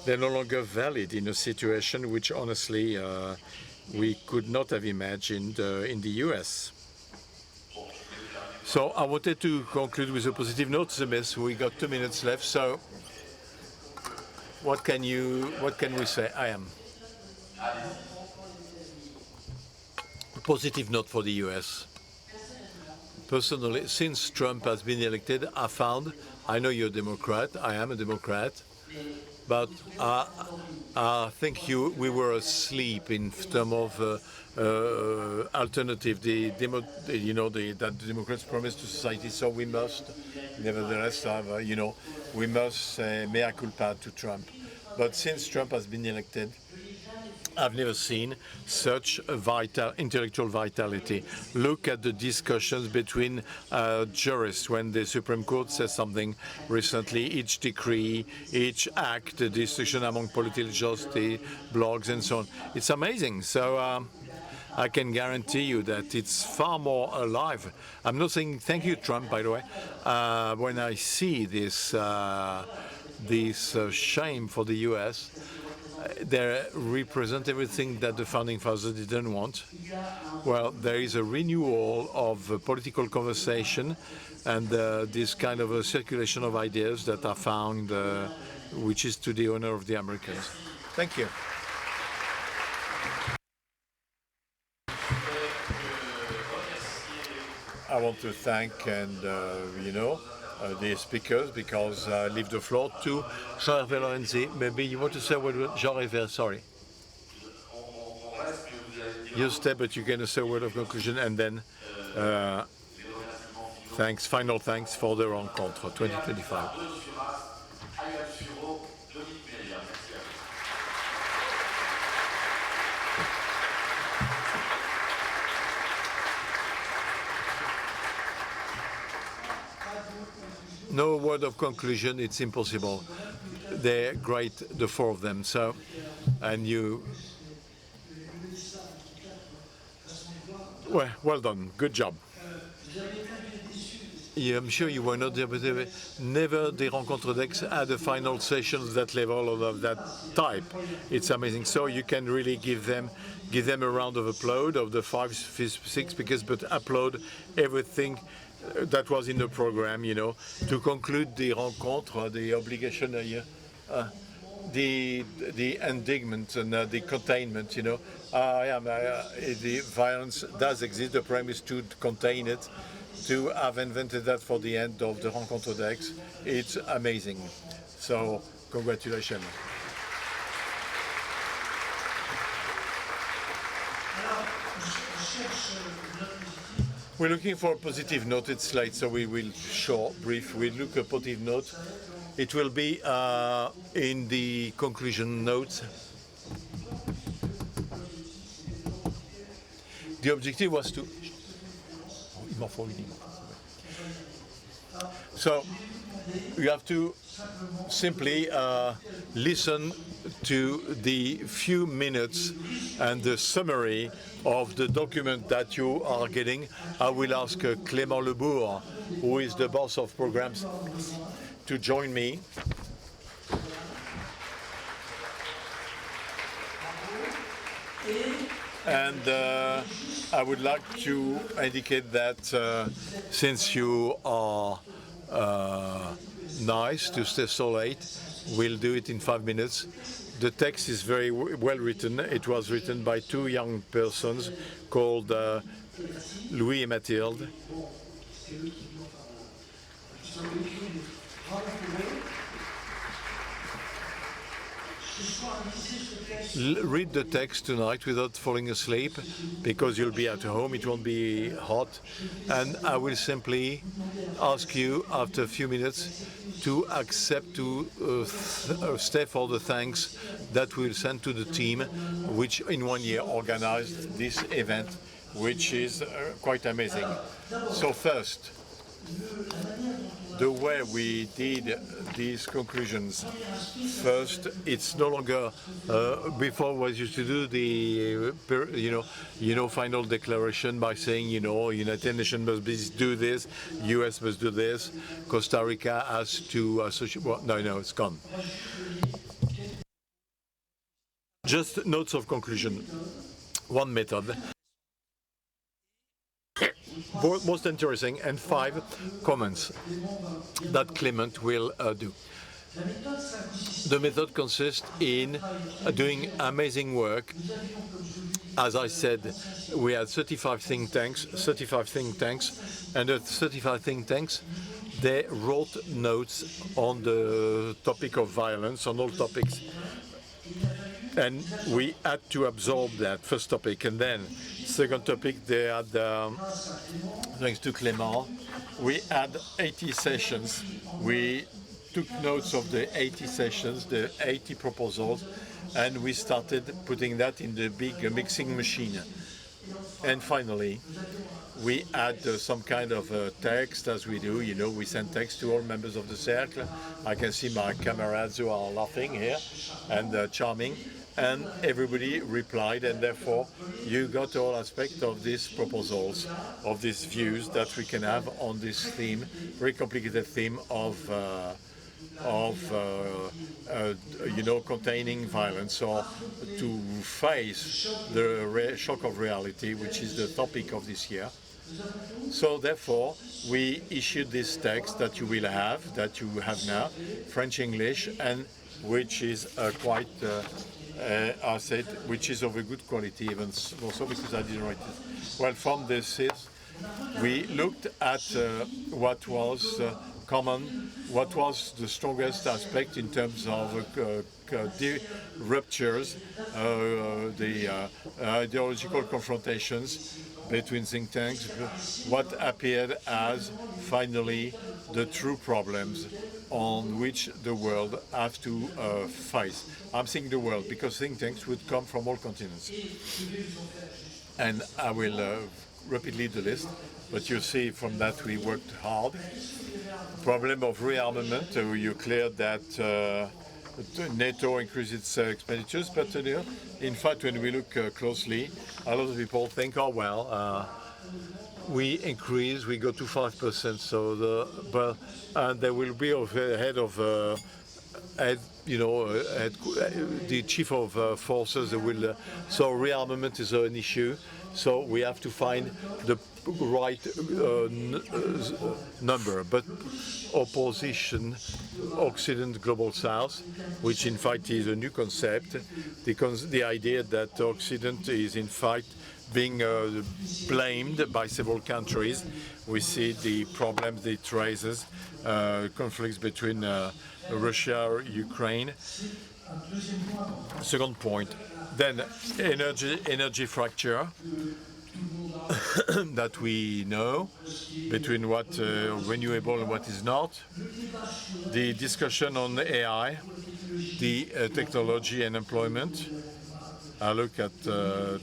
They're no longer valid in a situation which, honestly, we could not have imagined in the US. So I wanted to conclude with a positive note, Zemes. We got 2 minutes left. So what can we say? A positive note for the US. Personally, since Trump has been elected, I know you're a Democrat, I am a Democrat, but I think we were asleep in terms of alternative, that the Democrats promised to society. So we must, nevertheless, we must say mea culpa to Trump. But since Trump has been elected, I've never seen such a intellectual vitality. Look at the discussions between jurists when the Supreme Court says something recently, each decree, each act, the discussion among political justice, blogs, and so on. It's amazing. So I can guarantee you that it's far more alive. I'm not saying thank you, Trump, by the way. When I see this shame for the U.S., they represent everything that the founding fathers didn't want. Well, there is a renewal of political conversation and this kind of a circulation of ideas that are found, which is to the honor of the Americans. Thank you. I want to thank the speakers, because I leave the floor to Jean-Hervé Lorenzi. Maybe you want to say a word, Jean-Hervé, sorry. You stay, but you can say a word of conclusion, and then final thanks for the Rencontres 2025. No word of conclusion, it's impossible. They're great, the four of them. So, and you, well done, good job. Yeah, I'm sure you were not there, but never the Rencontres d'Aix had a final session of that level or of that type. It's amazing. So you can really give them a round of applause of the 5, 6 speakers, but applaud everything that was in the program, to conclude the rencontre, the obligation, the endingment and the containment, the violence does exist. The problem is to contain it. To have invented that for the end of the Rencontres d'Aix, it's amazing. So, congratulations. We're looking for a positive note. It's late, so we will brief. We'll look at a positive note. It will be in the conclusion notes. The objective was to. So you have to simply listen to the few minutes and the summary of the document that you are getting. I will ask Clément Lebourg, who is the boss of programs, to join me. And I would like to indicate that since you are nice to stay so late, we'll do it in 5 minutes. The text is very well written. It was written by 2 young persons called Louis and Mathilde. Read the text tonight without falling asleep, because you'll be at home, it won't be hot, and I will simply ask you after a few minutes to accept to stay for the thanks that we'll send to the team, which in 1 year organized this event, which is quite amazing. So first, the way we did these conclusions. First, it's no longer before was used to do the final declaration by saying United Nations must do this, US must do this, Costa Rica has to associate. Well, no, it's gone. Just notes of conclusion. One method. Most interesting, and 5 comments that Clément will do. The method consists in doing amazing work. As I said, we had 35 think tanks, and the 35 think tanks, they wrote notes on the topic of violence, on all topics. And we had to absorb that first topic, and then second topic, they had, thanks to Clément, we had 80 sessions. We took notes of the 80 sessions, the 80 proposals, and we started putting that in the big mixing machine. And finally, we add some kind of text, as we do. We send text to all members of the Cercle. I can see my camarades who are laughing here and charming. and everybody replied, and therefore you got all aspects of these proposals, of these views that we can have on this theme, very complicated theme of containing violence, or to face the shock of reality, which is the topic of this year. So therefore, we issued this text that you have now, French, English, and which is quite, I said, which is of a good quality, even also because I didn't write it. Well, from this, we looked at what was common, what was the strongest aspect in terms of ruptures, the ideological confrontations between think tanks, what appeared as finally the true problems on which the world has to face. I'm saying the world because think tanks would come from all continents. And I will rapidly the list, but you see from that we worked hard. Problem of rearmament, you cleared that NATO increased its expenditures, but in fact, when we look closely, a lot of people think, oh well, we increase, we go to 5%, so there will be a head of the chief of forces that will. So rearmament is an issue. So we have to find the right number. But opposition, Occident, Global South, which in fact is a new concept, the idea that Occident is in fact being blamed by several countries. We see the problems it raises, conflicts between Russia, Ukraine. Second point, then energy fracture that we know between what renewable and what is not. The discussion on AI, the technology and employment. I look at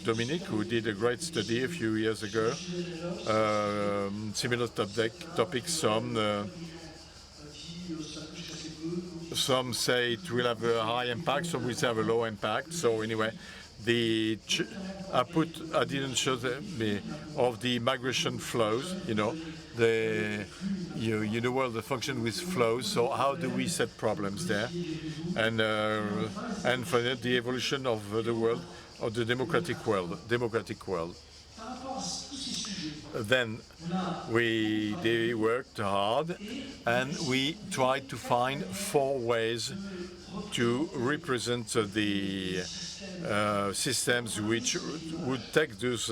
Dominique, who did a great study a few years ago. Similar topics, some say it will have a high impact, some will say have a low impact. So anyway, I didn't show of the migration flows. The world function with flows. So how do we set problems there? And for that, the evolution of the world, of the democratic world. Then they worked hard, and we tried to find 4 ways to represent the systems which would take those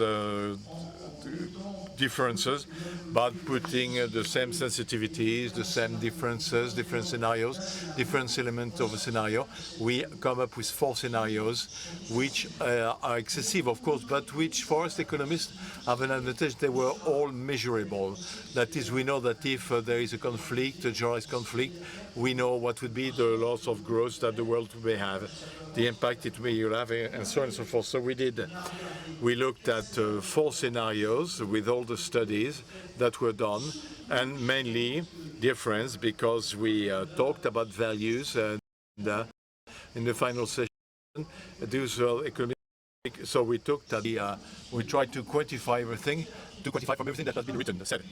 differences, but putting the same sensitivities, the same differences, different scenarios, different elements of a scenario. We come up with 4 scenarios, which are excessive, of course, but which forest economists have an advantage. They were all measurable. That is, we know that if there is a conflict, a generalized conflict, we know what would be the loss of growth that the world may have, the impact it may have, and so on and so forth. So we looked at 4 scenarios with all the studies that were done, and mainly difference because we talked about values, and in the final session, these were economic. So we took that we tried to quantify everything, from everything that has been written, said,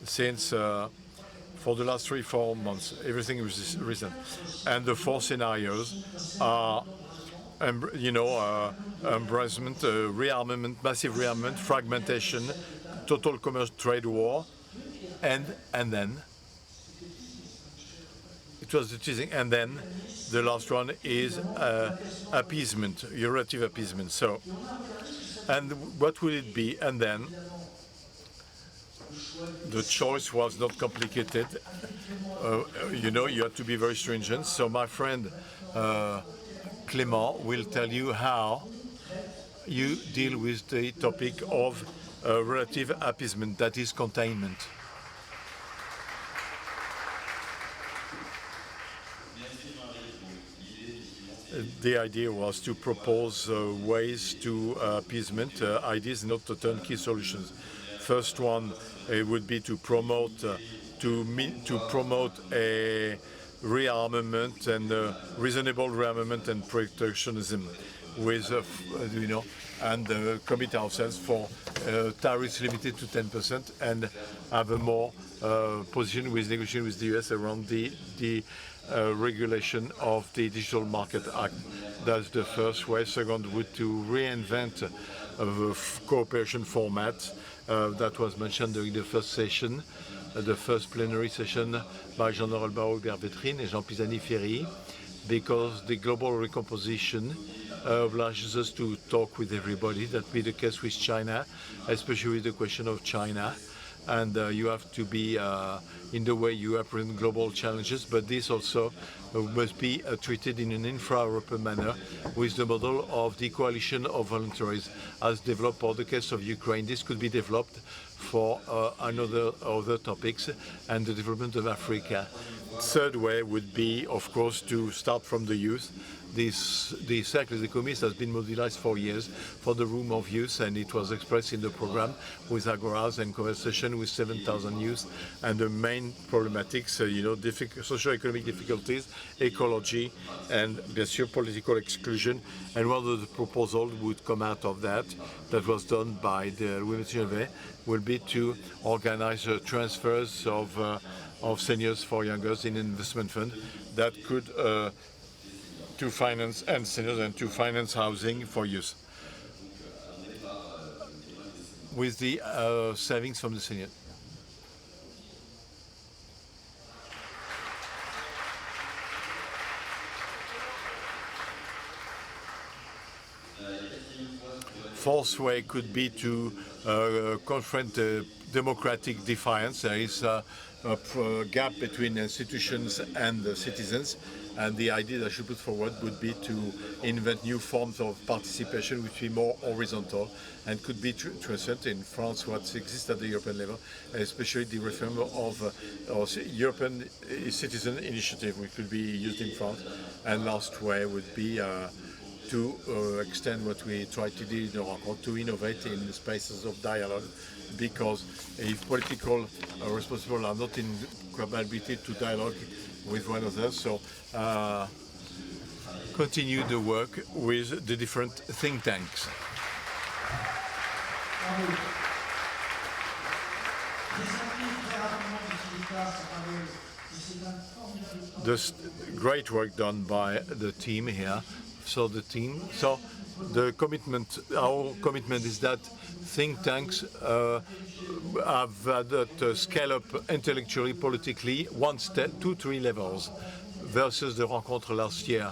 since for the last 3-4 months, everything was written, and the 4 scenarios are. Embracement, rearmament, massive rearmament, fragmentation, total commercial trade war, and then it was the teasing, and then the last one is appeasement, relative appeasement. So, and what will it be? And then the choice was not complicated. You have to be very stringent. So my friend. Clément will tell you how you deal with the topic of relative appeasement, that is containment. The idea was to propose ways to appeasement, ideas, not to turnkey solutions. First one would be to promote a rearmament and reasonable rearmament and protectionism. with, and commit ourselves for tariffs limited to 10% and have a more position with negotiation with the US around the regulation of the Digital Market Act. That's the first way. Second would to reinvent a cooperation format that was mentioned during the first session, the first plenary session by Jean-Noël Barrot, Hubert Vétrine, and Jean Pisani-Ferry, because the global recomposition obliges us to talk with everybody. That be the case with China, especially with the question of China. And you have to be in the way you apprehend global challenges, but this also must be treated in an infra-European manner with the model of the coalition of voluntaries as developed for the case of Ukraine. This could be developed for other topics and the development of Africa. Third way would be, of course, to start from the youth. The Cercle des Économistes has been mobilized for years for the room of youth, and it was expressed in the program with agoras and conversation with 7,000 youth. And the main problematics, socio-economic difficulties, ecology, and bien sûr political exclusion. And one of the proposals would come out of that was done by the Women's Union, will be to organize transfers of seniors for youngers in an investment fund that could to finance and seniors and to finance housing for youth with the savings from the senior. Fourth way could be to confront democratic defiance. There is a gap between institutions and the citizens, and the idea that I should put forward would be to invent new forms of participation which be more horizontal and could be transcended in France what exists at the European level, especially the reform of European citizen initiative, which could be used in France. And last way would be to extend what we try to do in the Rencontres, to innovate in the spaces of dialogue, because if political responsible are not in capability to dialogue with one another, so continue the work with the different think tanks. This great work done by the team here. So the commitment, our commitment is that think tanks have that scale up intellectually, politically, 1 step, 2, 3 levels, versus the Rencontres last year.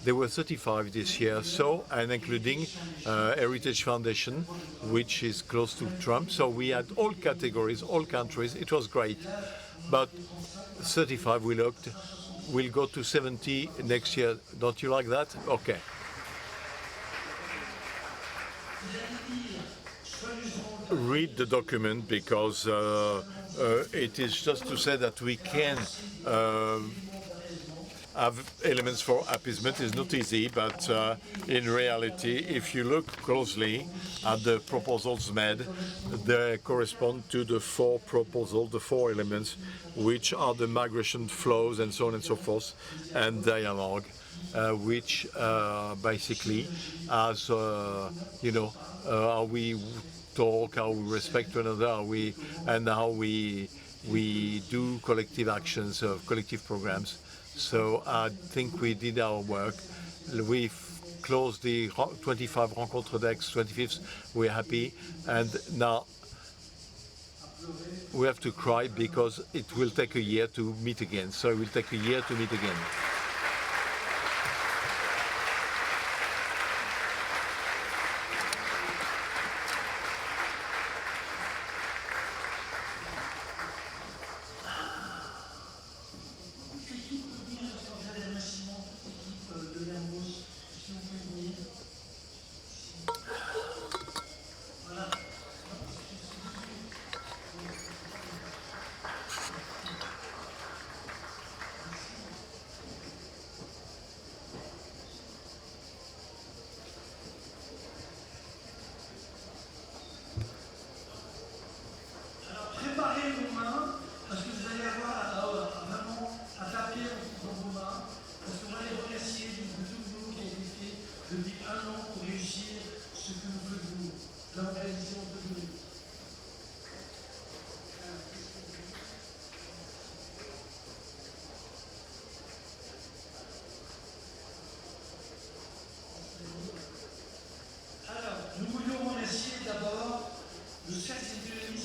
There were 35 this year, and including Heritage Foundation, which is close to Trump. So we had all categories, all countries. It was great. But 35 we looked. We'll go to 70 next year. Don't you like that? Okay. Read the document, because it is just to say that we can have elements for appeasement. It's not easy, but in reality, if you look closely at the proposals made, they correspond to the 4 proposals, the 4 elements, which are the migration flows and so on and so forth, and dialogue, which basically, as how we talk, how we respect one another, how we do collective actions, collective programs. So I think we did our work. We've closed the 25 Rencontres Dex 25th. We're happy, and now we have to cry because it will take a year to meet again. So it will take a year to meet again.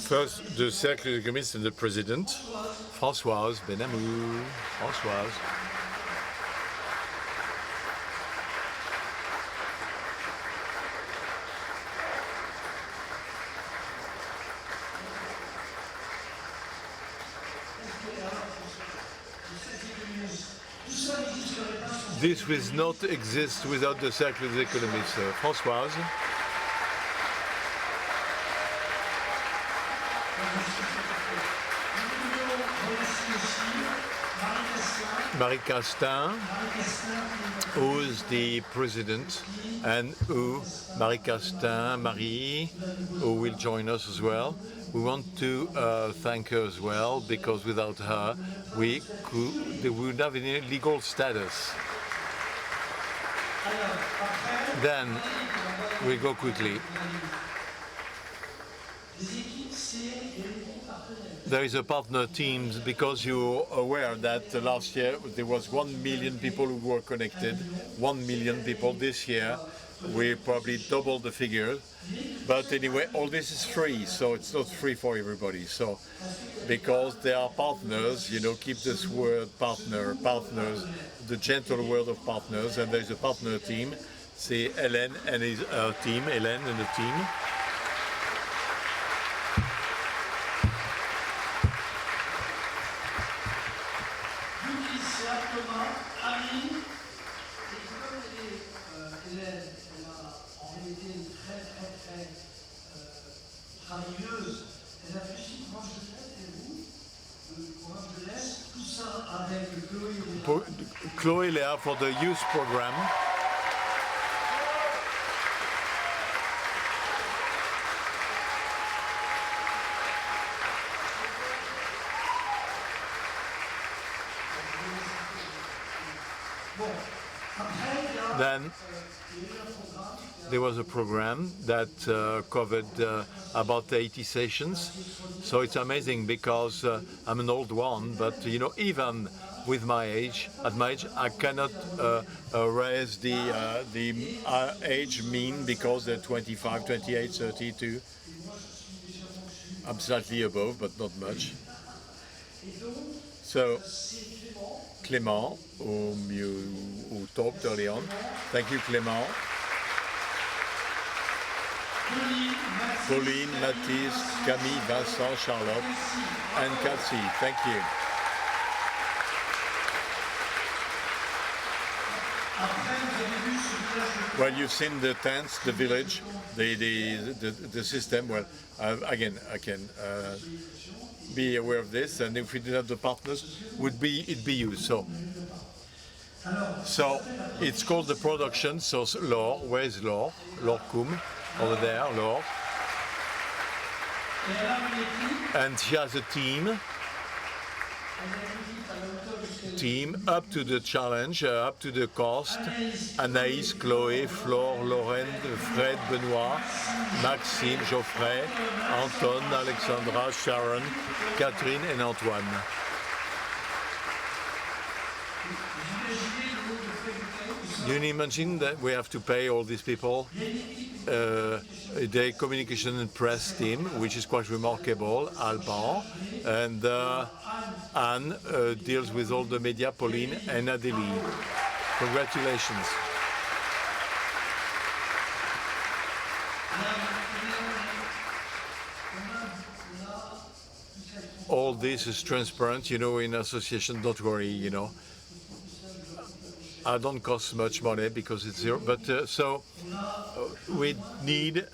First, the Cercle des Économistes and the president, Françoise Benamou. Françoise. This will not exist without the Cercle des Économistes. Françoise. Marie Castin, who is the president, and Marie Castin, Marie, who will join us as well. We want to thank her as well, because without her, we would have any legal status. Then we go quickly. There is a partner team, because you're aware that last year there was 1 million people who were connected, 1 million people. This year we probably doubled the figure, but anyway, all this is free, so it's not free for everybody. So because they are partners, you know, keep this word partners, the gentle word of partners, and there's a partner team. See Hélène and his team, Hélène and the team. Chloé Léa for the youth program. Then there was a program that covered about 80 sessions. So it's amazing, because I'm an old one, but you know, even with my age, at my age, I cannot raise the age mean, because they're 25, 28, 32. I'm slightly above, but not much. So Clément, whom who talked early on. Thank you, Clément. Pauline, Mathis, Camille, Vincent, Charlotte, and Katsi. Thank you. Well, you've seen the tents, the village, the system. Well, again, I can be aware of this, and if we didn't have the partners, it'd be used. So it's called the production. So Laure, where is Laure? Laure Koum, over there, Laure. And she has a team up to the challenge, up to the cost. Anaïs, Chloé, Flore, Lorraine, Fred, Benoît, Maxime, Geoffrey, Anton, Alexandra, Sharon, Catherine and Antoine. You can imagine that we have to pay all these people. The communication and press team, which is quite remarkable, Alban, and Anne deals with all the media, Pauline and Adélie. Congratulations. All this is transparent, you know, in association, don't worry, you know. I don't cost much money because it's zero, but we need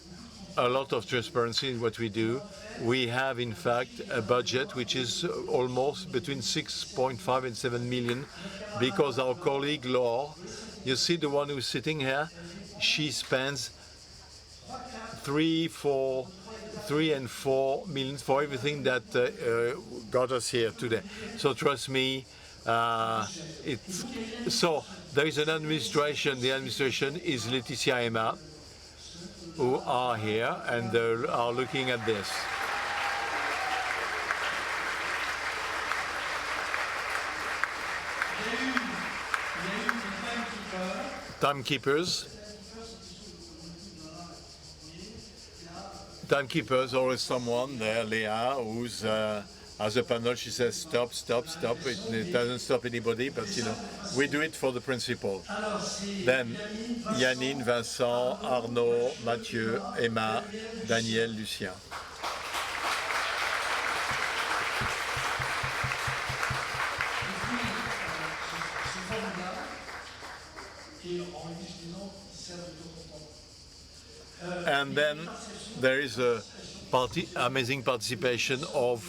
a lot of transparency in what we do. We have, in fact, a budget which is almost between 6.5 and 7 million, because our colleague Laure, you see the one who's sitting here, she spends 3 and 4 million for everything that got us here today. So trust me, so there is an administration. The administration is Laetitia Emma, who are here and are looking at this. Timekeepers. timekeeper is always someone there, Leah, who's as a panel, she says stop, stop, stop. It doesn't stop anybody, but we do it for the principle. Then Yannine, Vincent, Arnaud, Mathieu, Emma, Daniel, Lucien. And then there is a amazing participation of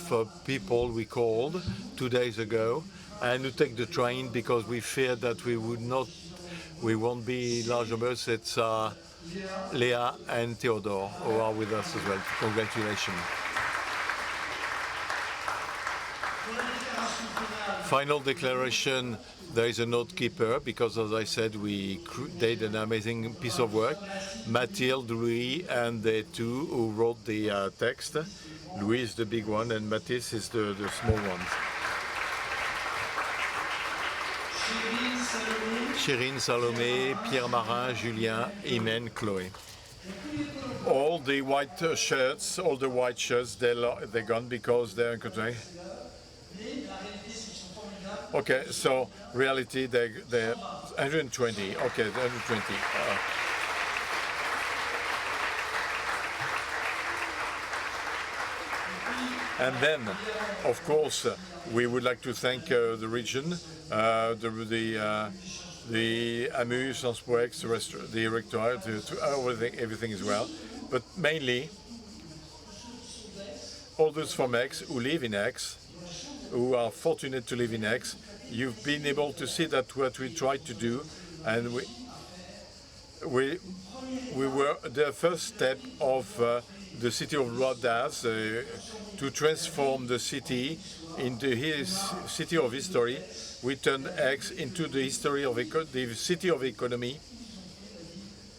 people we called 2 days ago and who take the train because we feared that we won't be large numbers. It's Leah and Theodore who are with us as well. Congratulations. Final declaration, there is a note keeper because, as I said, we did an amazing piece of work. Mathilde, Louis, and the two who wrote the text. Louis is the big one, and Mathis is the small one. Chérine, Salomé, Pierre Marin, Julien, Imen, Chloé. All the white shirts, they're gone because they're in. Okay, so reality, they're 120. Okay, 120. And then, of course, we would like to thank the region, the AMU, Sanspoex, the Directorate, everything as well. But mainly, all those from Aix who live in Aix, who are fortunate to live in Aix, you've been able to see that what we tried to do, and we were the first step of the city of Lourdes to transform the city into his city of history. We turned Aix into the history of the city of economy.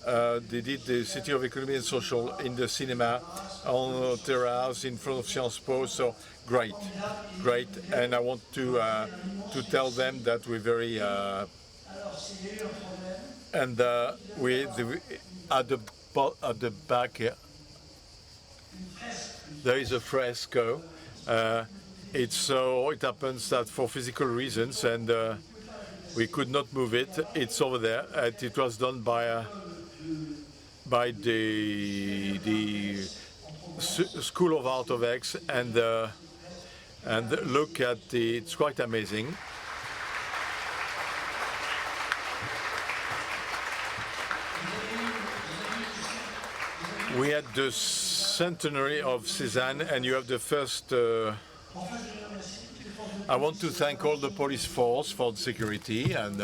They did the city of economy and social in the cinema, on terrace in front of Sciences Po. So great, and I want to tell them that we're very and we at the back here, there is a fresco. It happens that for physical reasons, and we could not move it. It's over there. It was done by the School of Art of Aix, and look at it's quite amazing. We had the centenary of Cézanne, and you have the first. I want to thank all the police force for the security, and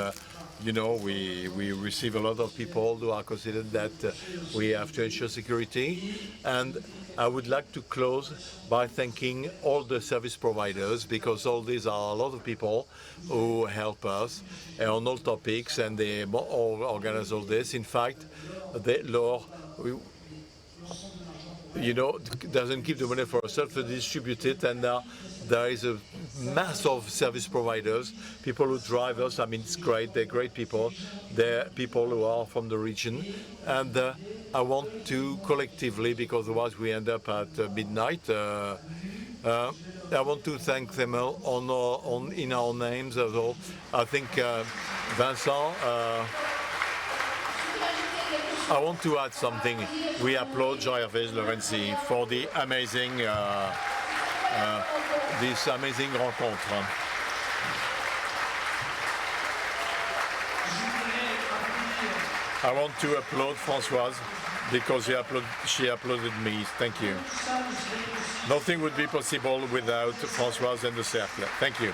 we receive a lot of people who are considered that we have to ensure security. And I would like to close by thanking all the service providers, because all these are a lot of people who help us on all topics, and they all organize all this. In fact, Laure, doesn't keep the money for herself, to distribute it, and there is a mass of service providers, people who drive us. I mean, it's great. They're great people. They're people who are from the region, and I want to collectively, because otherwise we end up at midnight. I want to thank them all in our names as well. I think Vincent. I want to add something. We applaud Jean-Hervé Lorenzi for the amazing, this amazing rencontre. I want to applaud Françoise because she applauded me. Thank you. Nothing would be possible without Françoise and the Cercle. Thank you.